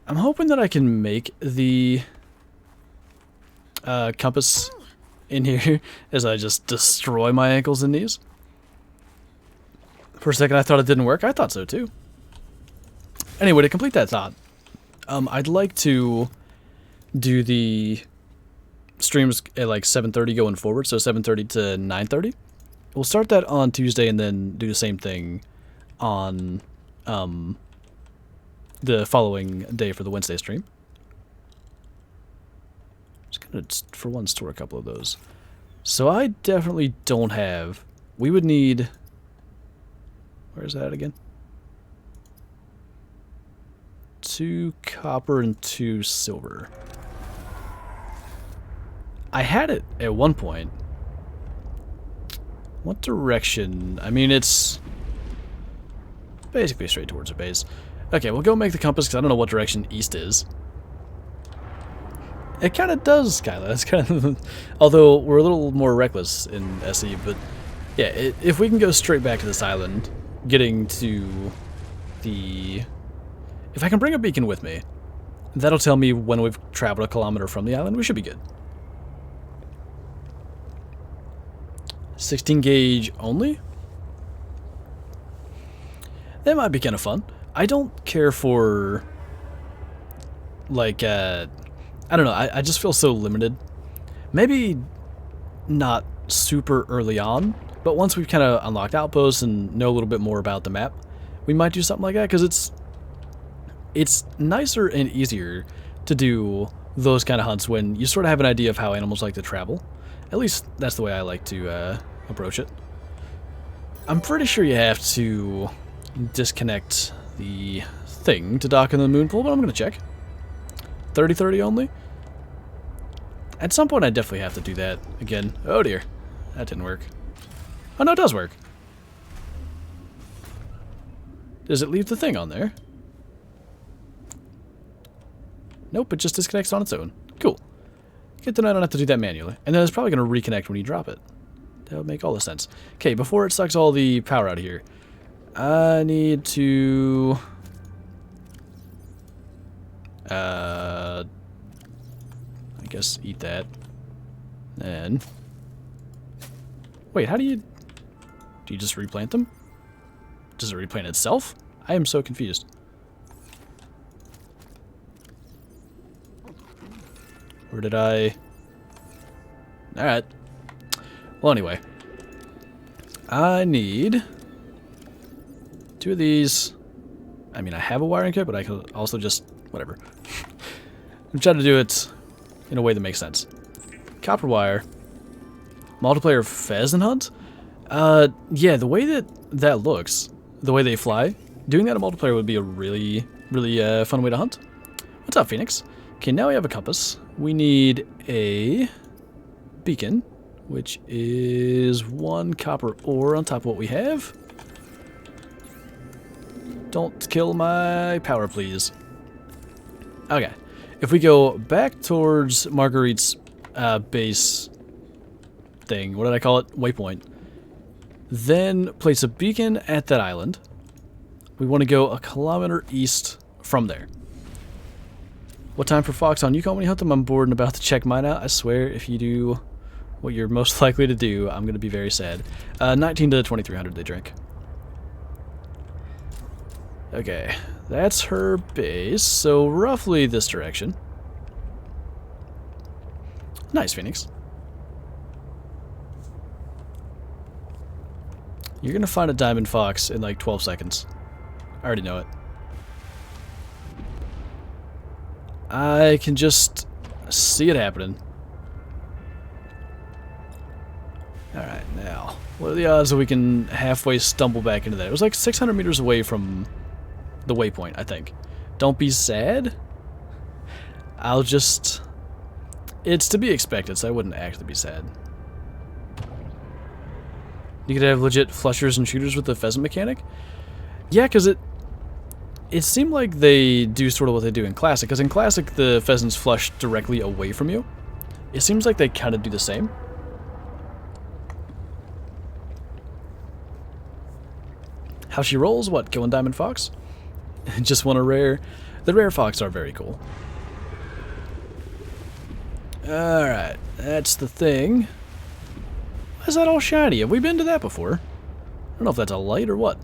I'm hoping that I can make the compass in here as I just destroy my ankles and knees. For a second I thought it didn't work. I thought so too. Anyway, to complete that thought, I'd like to do the streams at like 7:30 going forward, so 7:30 to 9:30. We'll start that on Tuesday and then do the same thing on the following day for the Wednesday stream. Just gonna, for one, store a couple of those. So I definitely don't have... We would need... Where's that again? 2 copper and 2 silver. I had it at one point. What direction? I mean, it's basically straight towards our base. Okay, we'll go make the compass because I don't know what direction east is. It kind of does, Kyla. That's kind of... Although we're a little more reckless in SE, but yeah, if we can go straight back to this island, getting to the... If I can bring a beacon with me, that'll tell me when we've traveled a kilometer from the island. We should be good. 16 gauge only? That might be kind of fun. I don't care for, like, I don't know, I just feel so limited. Maybe not super early on, but once we've kind of unlocked outposts and know a little bit more about the map, we might do something like that, because it's nicer and easier to do those kind of hunts when you sort of have an idea of how animals like to travel. At least that's the way I like to approach it. I'm pretty sure you have to disconnect the thing to dock in the moon pool, but I'm going to check. 30-30 only? At some point I definitely have to do that again. Oh dear. That didn't work. Oh no, it does work. Does it leave the thing on there? Nope, it just disconnects on its own. Cool. Good to know I don't have to do that manually. And then it's probably going to reconnect when you drop it. That would make all the sense. Okay, before it sucks all the power out of here, I need to... I guess eat that. And... Wait, how do you... Do you just replant them? Does it replant itself? I am so confused. Or did I... Alright. Well, anyway. I need 2 of these. I mean, I have a wiring kit, but I could also just... Whatever. I'm trying to do it in a way that makes sense. Copper wire. Multiplayer pheasant hunt? Yeah, the way that looks, the way they fly, doing that in multiplayer would be a really, really fun way to hunt. What's up, Phoenix? Okay, now we have a compass. We need a beacon. which is 1 copper ore on top of what we have. Don't kill my power, please. Okay. If we go back towards Marguerite's base thing, what did I call it? Waypoint. Then place a beacon at that island. We want to go a kilometer east from there. What time for Fox on Yukon when you hunt them? I'm bored and about to check mine out. I swear, if you do what you're most likely to do, I'm going to be very sad. 19 to 2300 they drink. Okay, that's her base, so roughly this direction. Nice, Phoenix. You're going to find a diamond fox in like 12 seconds. I already know it. I can just see it happening. Alright, now, what are the odds that we can halfway stumble back into that? It was like 600 meters away from the waypoint, I think. Don't be sad. I'll just... It's to be expected, so I wouldn't actually be sad. You could have legit flushers and shooters with the pheasant mechanic? Yeah, because it seemed like they do sort of what they do in Classic, because in Classic the pheasants flush directly away from you. It seems like they kind of do the same. How she rolls? What, killing Diamond Fox? Just want a rare. The rare fox are very cool. Alright, that's the thing. Why is that all shiny? Have we been to that before? I don't know if that's a light or what.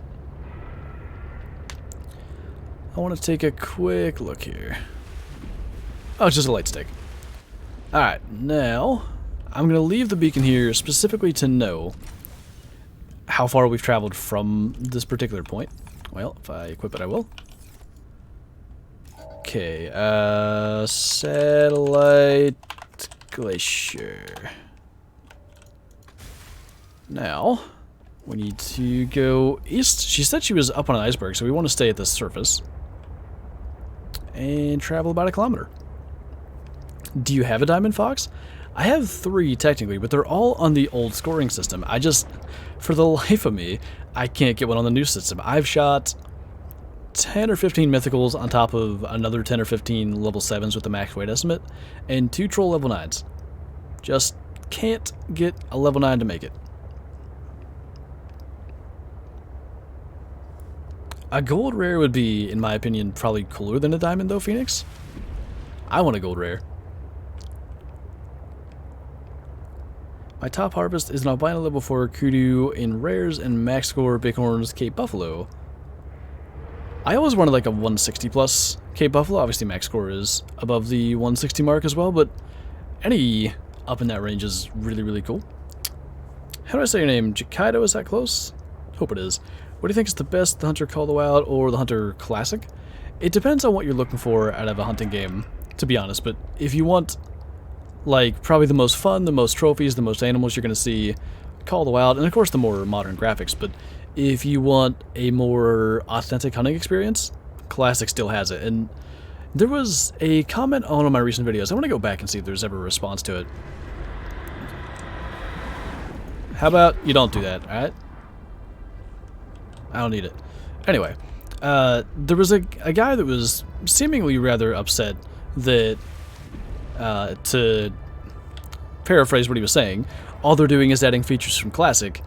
I want to take a quick look here. Oh, it's just a light stick. Alright, now I'm going to leave the beacon here specifically to know how far we've traveled from this particular point. Well, if I equip it, I will. Okay, satellite glacier. Now, we need to go east. She said she was up on an iceberg, so we want to stay at the surface. And travel about 1 kilometer. Do you have a diamond fox? I have 3 technically, but they're all on the old scoring system. I just, for the life of me, I can't get one on the new system. I've shot 10 or 15 mythicals on top of another 10 or 15 level 7s with the max weight estimate, and 2 troll level 9s. Just can't get a level 9 to make it. A gold rare would be, in my opinion, probably cooler than a diamond though, Phoenix. I want a gold rare. My top harvest is an albino level 4 kudu in rares and max score bighorns Cape Buffalo. I always wanted like a 160 plus Cape Buffalo. Obviously max score is above the 160 mark as well, but any up in that range is really, really cool. How do I say your name? Jakaido, is that close? Hope it is. What do you think is the best, the Hunter Call the Wild or the Hunter Classic? It depends on what you're looking for out of a hunting game, to be honest, but if you want like probably the most fun, the most trophies, the most animals, you're going to see Call the Wild, and of course the more modern graphics, but if you want a more authentic hunting experience, Classic still has it. And there was a comment on one of my recent videos. I want to go back and see if there's ever a response to it. How about you don't do that, alright? I don't need it. Anyway, there was a guy that was seemingly rather upset that, to paraphrase what he was saying, all they're doing is adding features from Classic.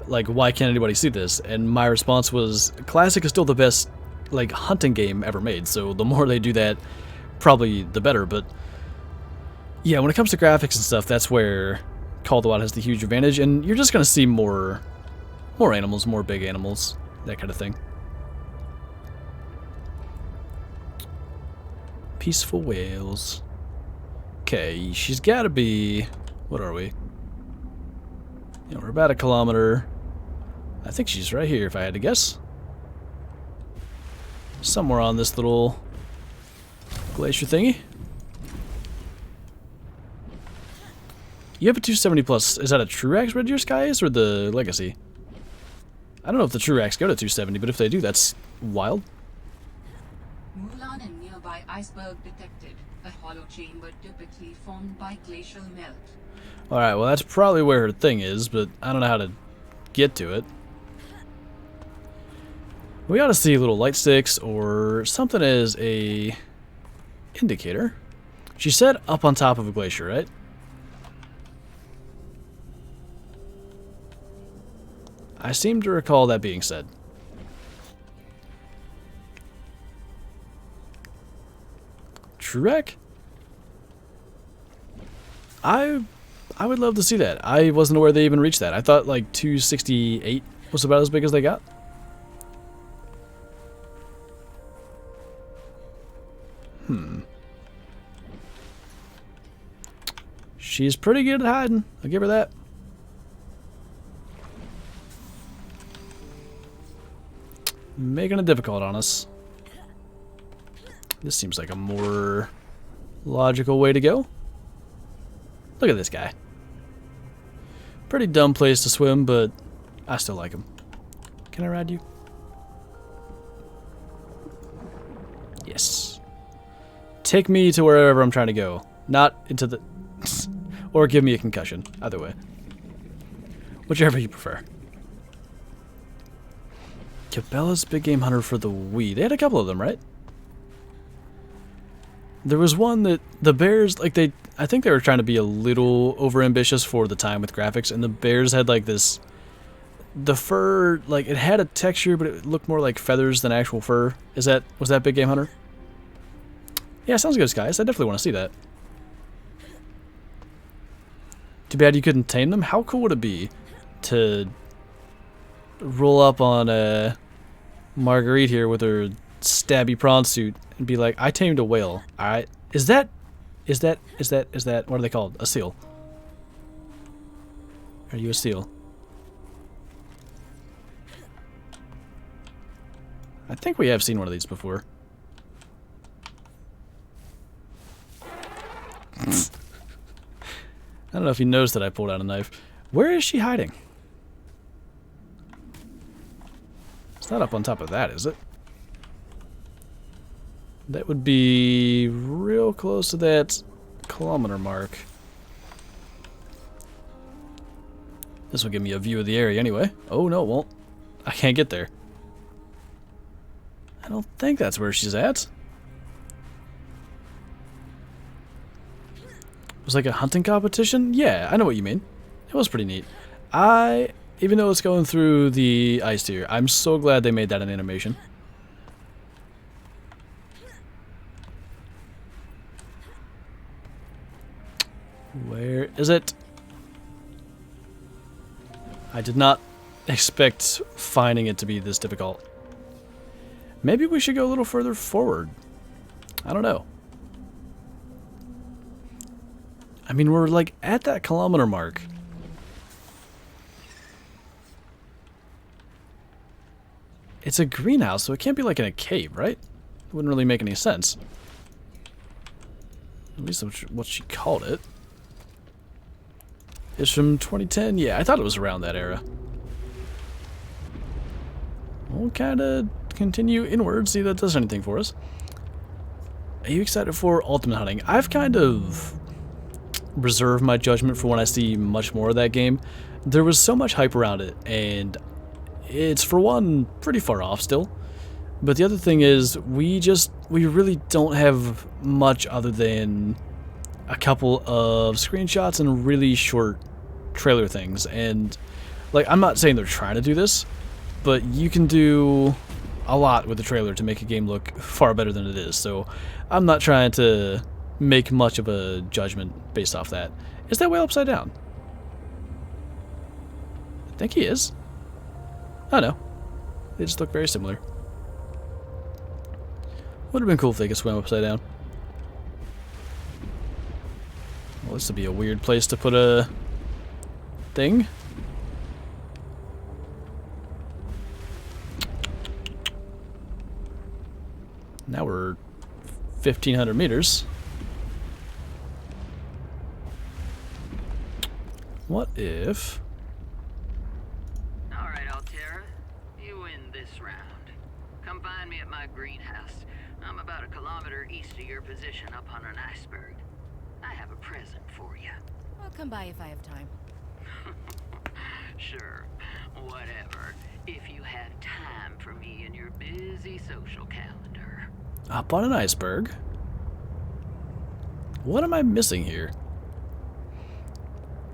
Like, why can't anybody see this? And my response was, Classic is still the best, like, hunting game ever made, so the more they do that, probably the better. But yeah, when it comes to graphics and stuff, that's where Call the Wild has the huge advantage, and you're just gonna see more animals, more big animals, that kind of thing. Peaceful whales. Okay, she's gotta be... What are we? Yeah, we're about 1 kilometer. I think she's right here, if I had to guess. Somewhere on this little glacier thingy. You have a 270 plus. Is that a Truax Red Deer Skies or the Legacy? I don't know if the Truax go to 270, but if they do, that's wild. Mulan and nearby iceberg detected. A hollow chamber typically formed by glacial melt. Alright, well that's probably where her thing is, but I don't know how to get to it. We ought to see little light sticks or something as a indicator. She said up on top of a glacier, right? I seem to recall that being said. Trek? I would love to see that. I wasn't aware they even reached that. I thought like 268 was about as big as they got. She's pretty good at hiding. I'll give her that. Making it difficult on us. This seems like a more logical way to go. Look at this guy. Pretty dumb place to swim, but I still like him. Can I ride you? Yes. Take me to wherever I'm trying to go. Not into the... or give me a concussion. Either way. Whichever you prefer. Cabela's Big Game Hunter for the Wii. They had a couple of them, right? There was one that the bears, like I think they were trying to be a little overambitious for the time with graphics, and the bears had like this, the fur, like it had a texture, but it looked more like feathers than actual fur. Was that Big Game Hunter? Yeah, sounds good, guys. I definitely want to see that. Too bad you couldn't tame them. How cool would it be to roll up on Marguerite here with her stabby prawn suit and be like, I tamed a whale. Alright. Is that what are they called? A seal. Are you a seal? I think we have seen one of these before. I don't know if you noticed that I pulled out a knife. Where is she hiding? It's not up on top of that, is it? That would be real close to that kilometer mark. This will give me a view of the area anyway. Oh, no, it won't. I can't get there. I don't think that's where she's at. It was like a hunting competition? Yeah, I know what you mean. It was pretty neat. Even though it's going through the ice here, I'm so glad they made that an animation. Where is it? I did not expect finding it to be this difficult. Maybe we should go a little further forward. I don't know. I mean, we're like at that kilometer mark. It's a greenhouse, so it can't be like in a cave, right? It wouldn't really make any sense. At least that's what she called it. It's from 2010? Yeah, I thought it was around that era. We'll kind of continue inward, see if that does anything for us. Are you excited for Ultimate Hunting? I've kind of reserved my judgment for when I see much more of that game. There was so much hype around it, and it's, for one, pretty far off still. But the other thing is, we really don't have much other than a couple of screenshots and really short trailer things. And, like, I'm not saying they're trying to do this, but you can do a lot with the trailer to make a game look far better than it is. So I'm not trying to make much of a judgment based off that. Is that whale upside down? I think he is. I don't know. They just look very similar. Would have been cool if they could swim upside down. Well, this would be a weird place to put a thing. Now we're 1,500 meters. What if... Alright, Altera. You win this round. Come find me at my greenhouse. I'm about a kilometer east of your position up on an iceberg. I have a present for you. I'll come by if I have time. Sure, whatever. If you have time for me in your busy social calendar. Up on an iceberg? What am I missing here?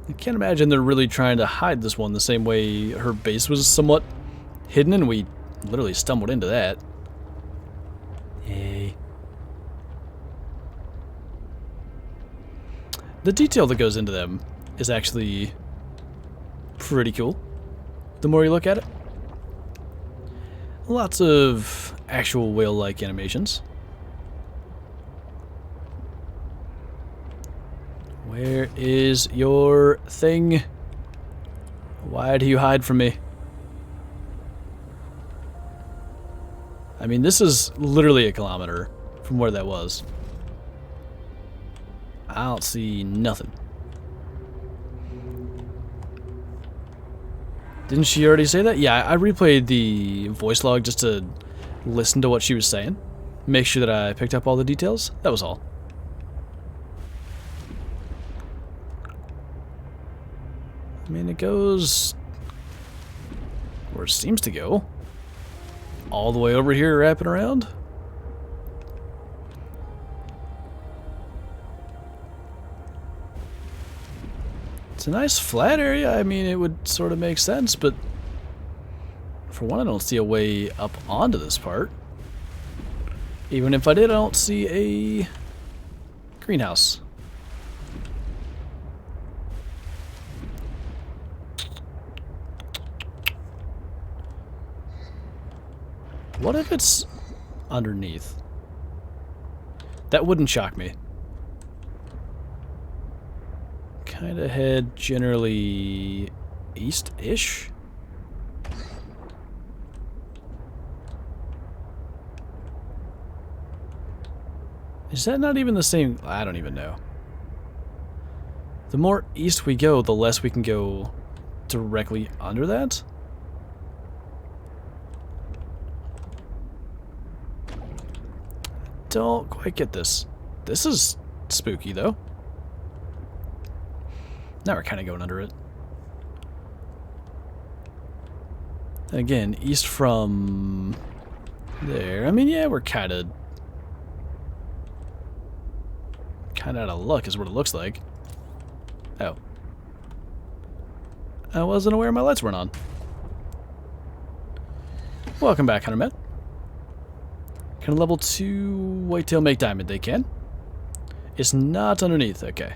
I can't imagine they're really trying to hide this one the same way her base was somewhat hidden and we literally stumbled into that. Yay. The detail that goes into them is actually pretty cool, the more you look at it. Lots of actual whale-like animations. Where is your thing? Why do you hide from me? I mean, this is literally a kilometer from where that was. I don't see nothing. Didn't she already say that? Yeah, I replayed the voice log just to listen to what she was saying. Make sure that I picked up all the details. That was all. I mean, it goes where it seems to go. All the way over here, wrapping around. It's a nice flat area. I mean, it would sort of make sense, but for one, I don't see a way up onto this part. Even if I did, I don't see a greenhouse. What if it's underneath? That wouldn't shock me. Kind of head generally east-ish. Is that not even the same? I don't even know. The more east we go, the less we can go directly under that. Don't quite get this. This is spooky, though. Now we're kind of going under it. And again, east from there. I mean, yeah, we're kind of out of luck is what it looks like. Oh. I wasn't aware my lights weren't on. Welcome back, Hunterman. Can level 2 whitetail make diamond? They can. It's not underneath. Okay.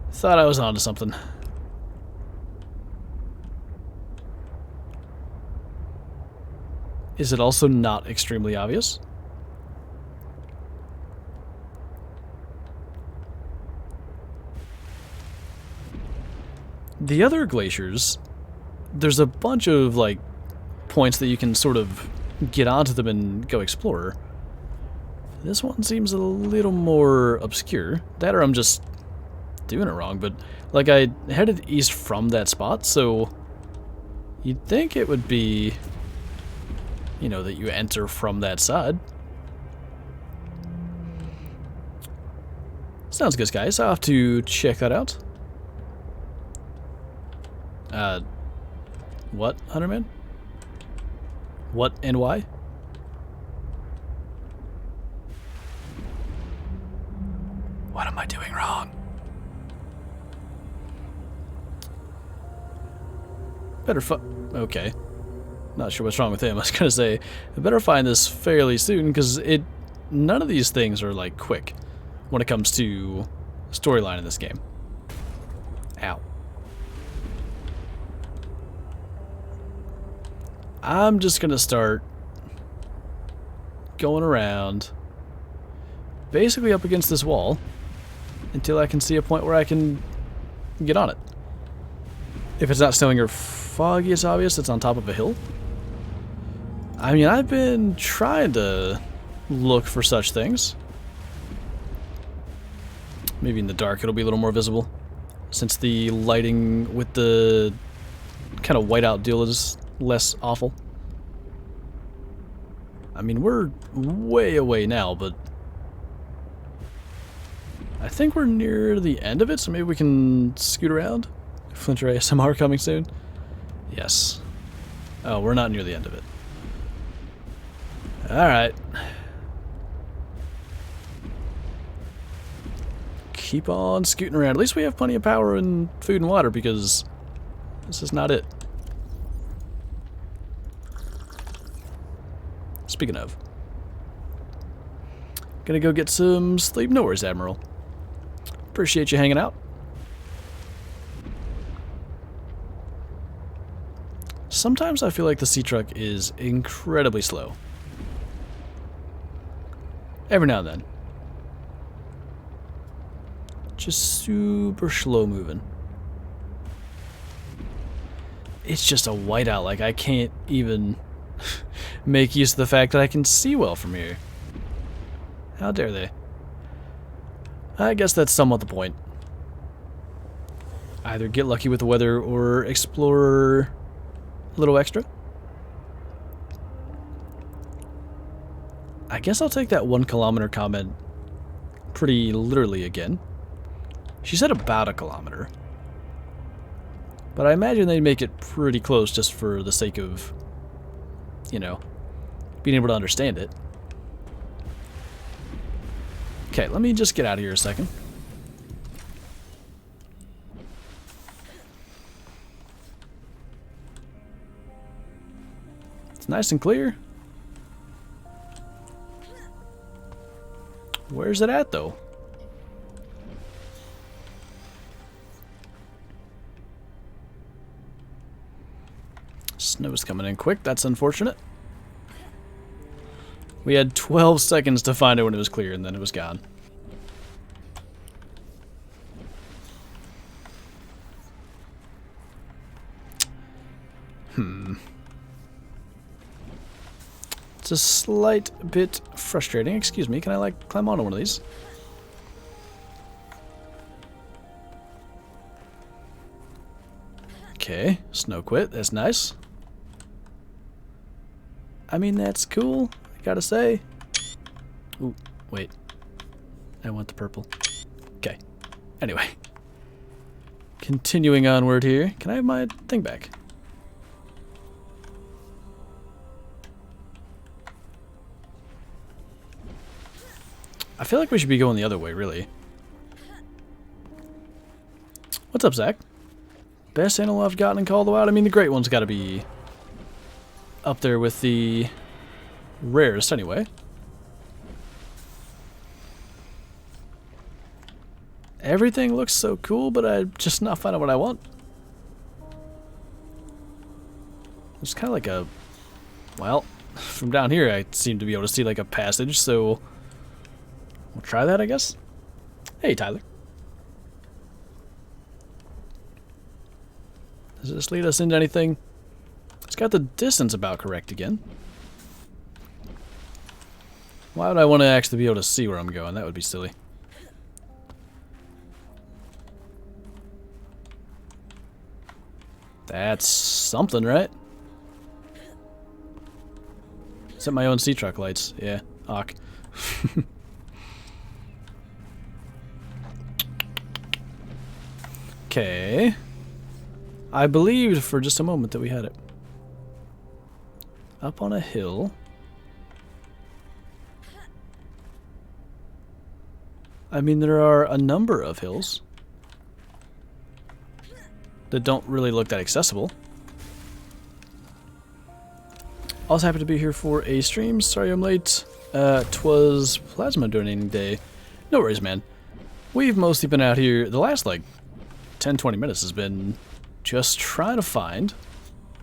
Thought I was onto something. Is it also not extremely obvious? The other glaciers, there's a bunch of like points that you can sort of get onto them and go explore. This one seems a little more obscure. That or I'm just doing it wrong, but like I headed east from that spot, so you'd think it would be, you know, that you enter from that side. Sounds good, guys. I'll have to check that out. What, Hunterman? What and why? What am I doing wrong? Okay. Not sure what's wrong with him. I was gonna say, I better find this fairly soon, because none of these things are, like, quick when it comes to storyline in this game. Ow. I'm just gonna start going around, basically up against this wall, until I can see a point where I can get on it. If it's not snowing or foggy, it's obvious it's on top of a hill. I mean, I've been trying to look for such things. Maybe in the dark it'll be a little more visible, since the lighting with the kind of whiteout deal is less awful. I mean, we're way away now, but I think we're near the end of it, so maybe we can scoot around. Flinter ASMR coming soon? Yes. Oh, we're not near the end of it. Alright. Keep on scooting around. At least we have plenty of power and food and water, because this is not it. Speaking of, gonna go get some sleep. No worries, Admiral. Appreciate you hanging out. Sometimes I feel like the Seatruck is incredibly slow. Every now and then. Just super slow moving. It's just a whiteout, like I can't even make use of the fact that I can see well from here. How dare they? I guess that's somewhat the point. Either get lucky with the weather or explore a little extra. I guess I'll take that 1 kilometer comment pretty literally again. She said about a kilometer. But I imagine they'd make it pretty close just for the sake of, you know, being able to understand it. Okay, let me just get out of here a second. It's nice and clear. Where's it at, though? Snow's coming in quick. That's unfortunate. We had 12 seconds to find it when it was clear, and then it was gone. It's a slight bit frustrating. Excuse me, can I, like, climb onto one of these? Okay, snow quit. That's nice. I mean, that's cool, I gotta say. Ooh, wait. I want the purple. Okay. Anyway. Continuing onward here. Can I have my thing back? I feel like we should be going the other way, really. What's up, Zach? Best animal I've gotten in Call of the Wild? I mean, the great one's gotta be up there with the rarest, anyway. Everything looks so cool, but I'm just not finding what I want. It's kind of like a... Well, from down here I seem to be able to see like a passage, so... We'll try that, I guess. Hey, Tyler. Does this lead us into anything? It's got the distance about correct again. Why would I want to actually be able to see where I'm going? That would be silly. That's something, right? Set my own Seatruck lights. Yeah, awk. Okay. I believed for just a moment that we had it. Up on a hill. I mean, there are a number of hills that don't really look that accessible. Also happy to be here for a stream. Sorry I'm late. 'Twas plasma donating day. No worries, man. We've mostly been out here. The last, like, 10-20 minutes has been just trying to find,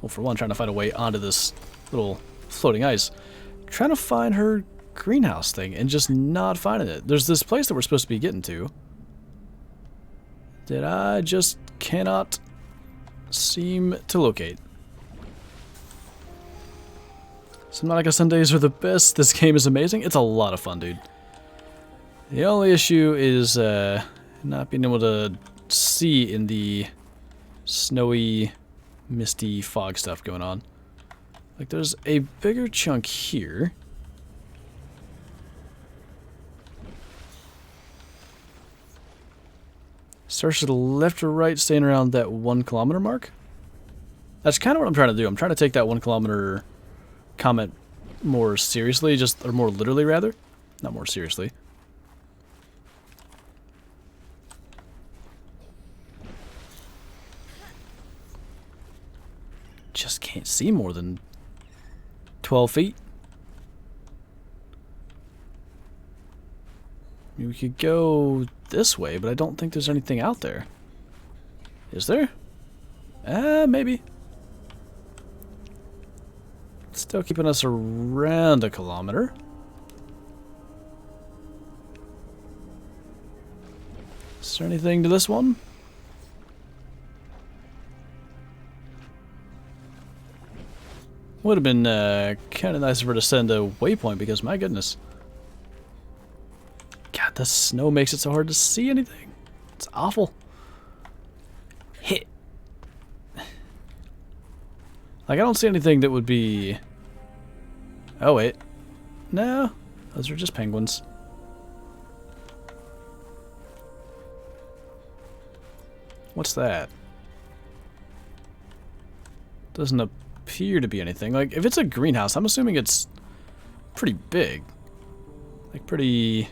well, for one, trying to find a way onto this little floating ice. Trying to find her greenhouse thing and just not finding it. There's this place that we're supposed to be getting to that I just cannot seem to locate. Subnautica Sundays are the best. This game is amazing. It's a lot of fun, dude. The only issue is not being able to see in the snowy, misty fog stuff going on. Like, there's a bigger chunk here. Search to the left or right, staying around that 1 kilometer mark. That's kind of what I'm trying to do. I'm trying to take that 1 kilometer comment more seriously, or more literally rather. Not more seriously. Just can't see more than 12 feet. I mean, we could go this way, but I don't think there's anything out there. Is there? Maybe. Still keeping us around 1 kilometer. Is there anything to this one? Would have been kind of nice for her to send a waypoint because, my goodness. God, the snow makes it so hard to see anything. It's awful. Hit. Like, I don't see anything that would be... Oh, wait. No. Those are just penguins. What's that? Doesn't appear to be anything. Like, if it's a greenhouse, I'm assuming it's pretty big. Like, pretty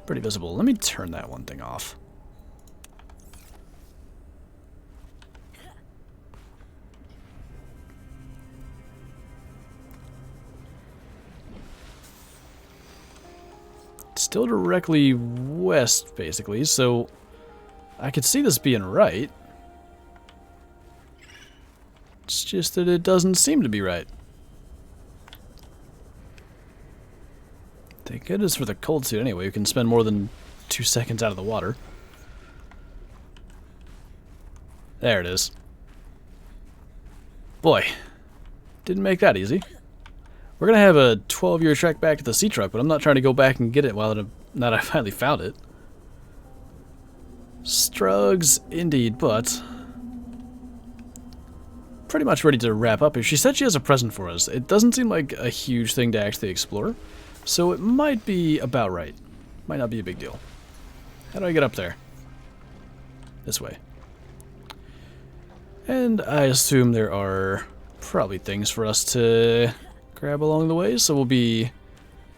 visible. Let me turn that one thing off. It's still directly west, basically, so I could see this being right. It's just that it doesn't seem to be right. Thank goodness for the cold suit anyway. You can spend more than 2 seconds out of the water. There it is. Boy, didn't make that easy. We're going to have a 12-year trek back to the Seatruck, but I'm not trying to go back and get it now that I finally found it. Strugs, indeed, but... pretty much ready to wrap up here. She said she has a present for us. It doesn't seem like a huge thing to actually explore, so it might be about right. Might not be a big deal. How do I get up there? This way. And I assume there are probably things for us to grab along the way, so we'll be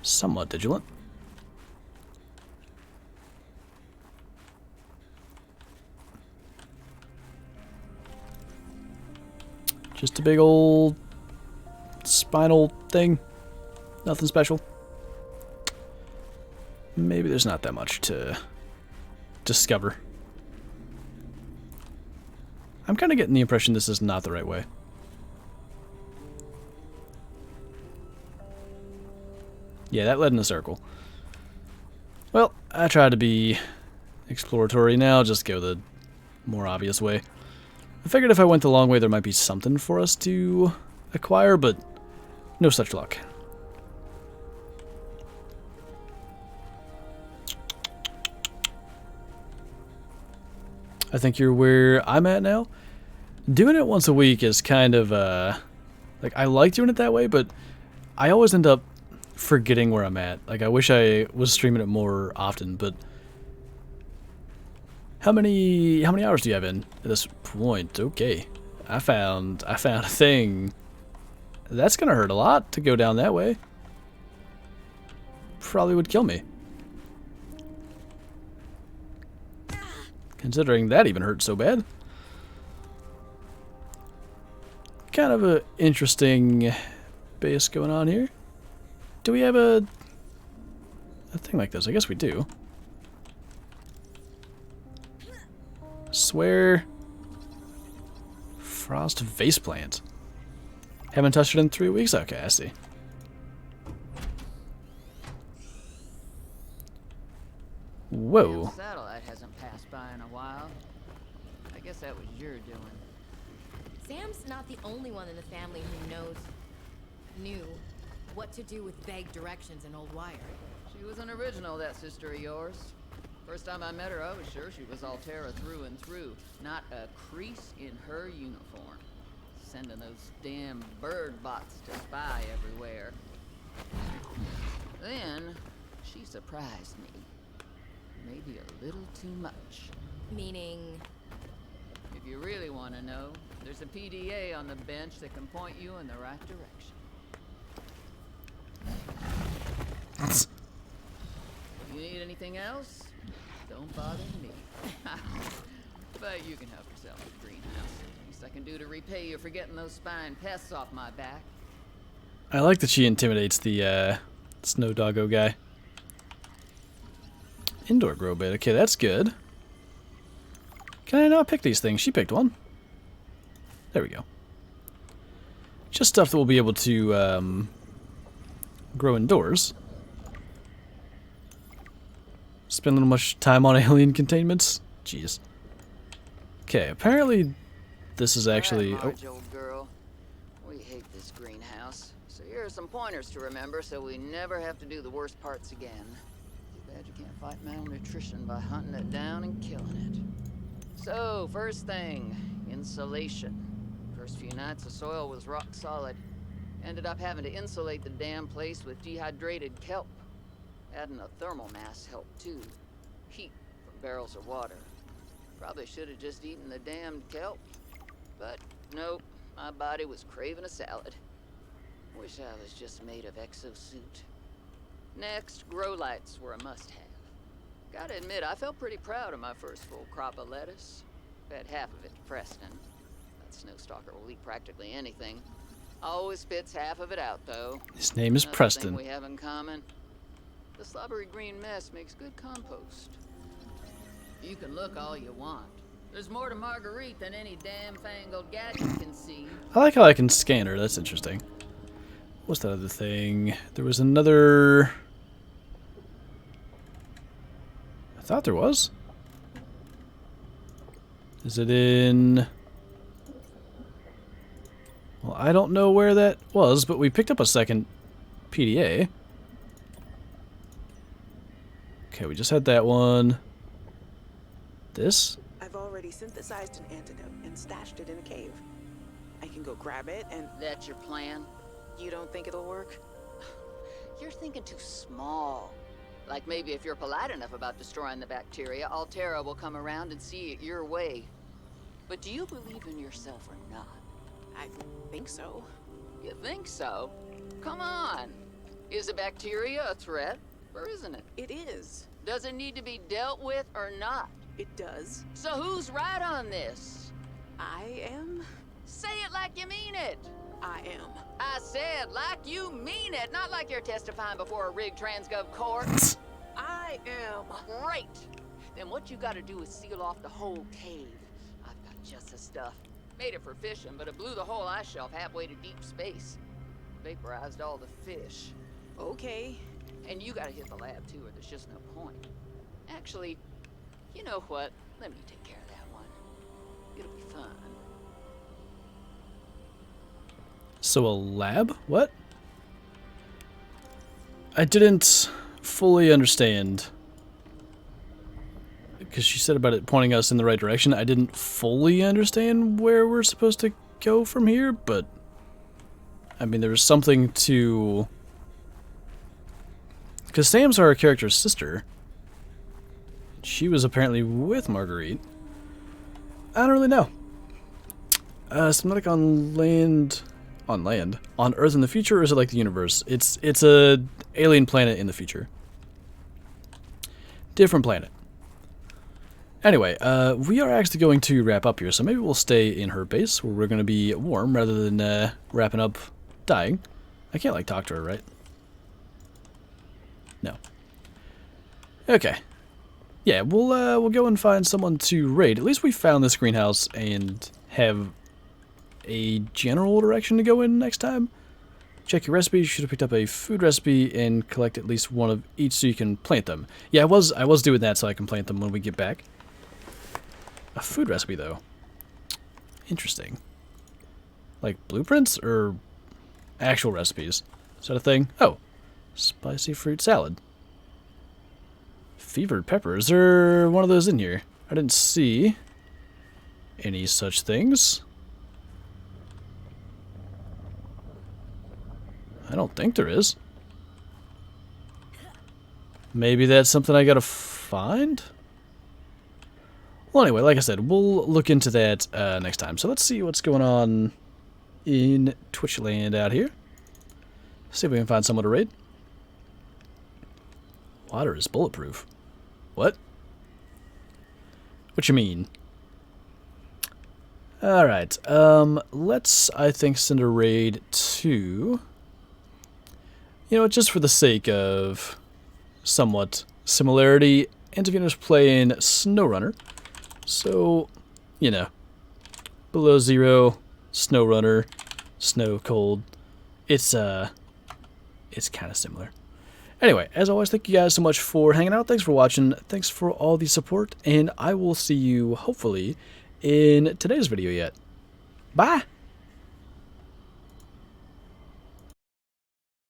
somewhat vigilant. Just a big old spinal thing. Nothing special. Maybe there's not that much to discover. I'm kind of getting the impression this is not the right way. Yeah, that led in a circle. Well, I tried to be exploratory now, just go the more obvious way. I figured if I went the long way there might be something for us to acquire, but no such luck. I think you're where I'm at now. Doing it once a week is kind of, like, I like doing it that way, but I always end up forgetting where I'm at. Like, I wish I was streaming it more often, but how many hours do you have in at this point? Okay. I found a thing. That's gonna hurt a lot to go down that way. Probably would kill me. Considering that even hurt so bad. Kind of a interesting base going on here. Do we have a thing like this? I guess we do. Swear. Frost vase plant. Haven't touched it in 3 weeks? Okay, I see. Whoa. Damn satellite hasn't passed by in a while. I guess that was your doing. Sam's not the only one in the family who knew what to do with vague directions in old wire. She was an original, that sister of yours. First time I met her, I was sure she was Altera through and through. Not a crease in her uniform. Sending those damn bird bots to spy everywhere. Then, she surprised me. Maybe a little too much. Meaning... If you really want to know, there's a PDA on the bench that can point you in the right direction. If you need anything else, don't bother me. But you can help yourself with the greenhouse. Least I can do to repay you for getting those spine pests off my back. I like that she intimidates the snow doggo guy. Indoor grow bed. Okay, that's good. Can I not pick these things? She picked one. There we go. Just stuff that we'll be able to grow indoors. Spend a little much time on alien containments. Jeez. Okay, apparently this is actually... Right, Marge, old girl. We hate this greenhouse. So here are some pointers to remember so we never have to do the worst parts again. Too bad you can't fight malnutrition by hunting it down and killing it. So, first thing, insulation. First few nights the soil was rock solid. Ended up having to insulate the damn place with dehydrated kelp. Adding a thermal mass helped too. Heat from barrels of water. Probably should have just eaten the damned kelp. But nope, my body was craving a salad. Wish I was just made of exosuit. Next, grow lights were a must-have. Gotta admit, I felt pretty proud of my first full crop of lettuce. Fed half of it to Preston. That snowstalker will eat practically anything. Always spits half of it out, though. His name is Another Preston. thing we have in common. The slobbery green mess makes good compost. You can look all you want. There's more to Marguerite than any damn fangled gadget can see. I like how I can scan her. That's interesting. What's that other thing? There was another... I thought there was. Is it in... Well, I don't know where that was, but we picked up a second PDA. Okay, we just had that one. This? I've already synthesized an antidote and stashed it in a cave. I can go grab it and... That's your plan? You don't think it'll work? You're thinking too small. Like maybe if you're polite enough about destroying the bacteria, Altera will come around and see it your way. But do you believe in yourself or not? I think so. You think so? Come on. Is the bacteria a threat, or isn't it? It is. Does it need to be dealt with or not? It does. So who's right on this? I am. Say it like you mean it. I am. I said like you mean it, not like you're testifying before a rigged transgov court. I am. Great. Then what you gotta do is seal off the whole cave. I've got just the stuff. Made it for fishing, but it blew the whole ice shelf halfway to deep space. Vaporized all the fish. Okay. And you gotta hit the lab too, or there's just no point. Actually, you know what? Let me take care of that one. It'll be fun. So a lab? What? I didn't fully understand. Because she said about it pointing us in the right direction. I didn't fully understand where we're supposed to go from here, but... I mean, there's something to... Because Sam's our character's sister. She was apparently with Marguerite. I don't really know. Subnautica on land... On land? On Earth in the future, or is it like the universe? It's a alien planet in the future. Different planet. Anyway, we are actually going to wrap up here, so maybe we'll stay in her base, where we're going to be warm, rather than wrapping up dying. I can't, like, talk to her, right? No. Okay. Yeah, we'll go and find someone to raid. At least we found this greenhouse and have a general direction to go in next time. Check your recipes. You should have picked up a food recipe and collect at least one of each so you can plant them. Yeah, I was doing that so I can plant them when we get back. A food recipe, though. Interesting. Like blueprints or actual recipes? Is that a thing? Oh. Spicy fruit salad. Fevered pepper. Is there one of those in here? I didn't see any such things. I don't think there is. Maybe that's something I gotta find? Well, anyway, like I said, we'll look into that next time. So let's see what's going on in Twitchland out here. See if we can find someone to raid. Water is bulletproof. What? What you mean? Alright, let's, I think, send a raid to... You know, just for the sake of somewhat similarity, Antivino's playing SnowRunner. So, you know, below zero, SnowRunner, snow, cold. It's kind of similar. Anyway, as always, thank you guys so much for hanging out. Thanks for watching. Thanks for all the support. And I will see you, hopefully, in today's video yet. Bye!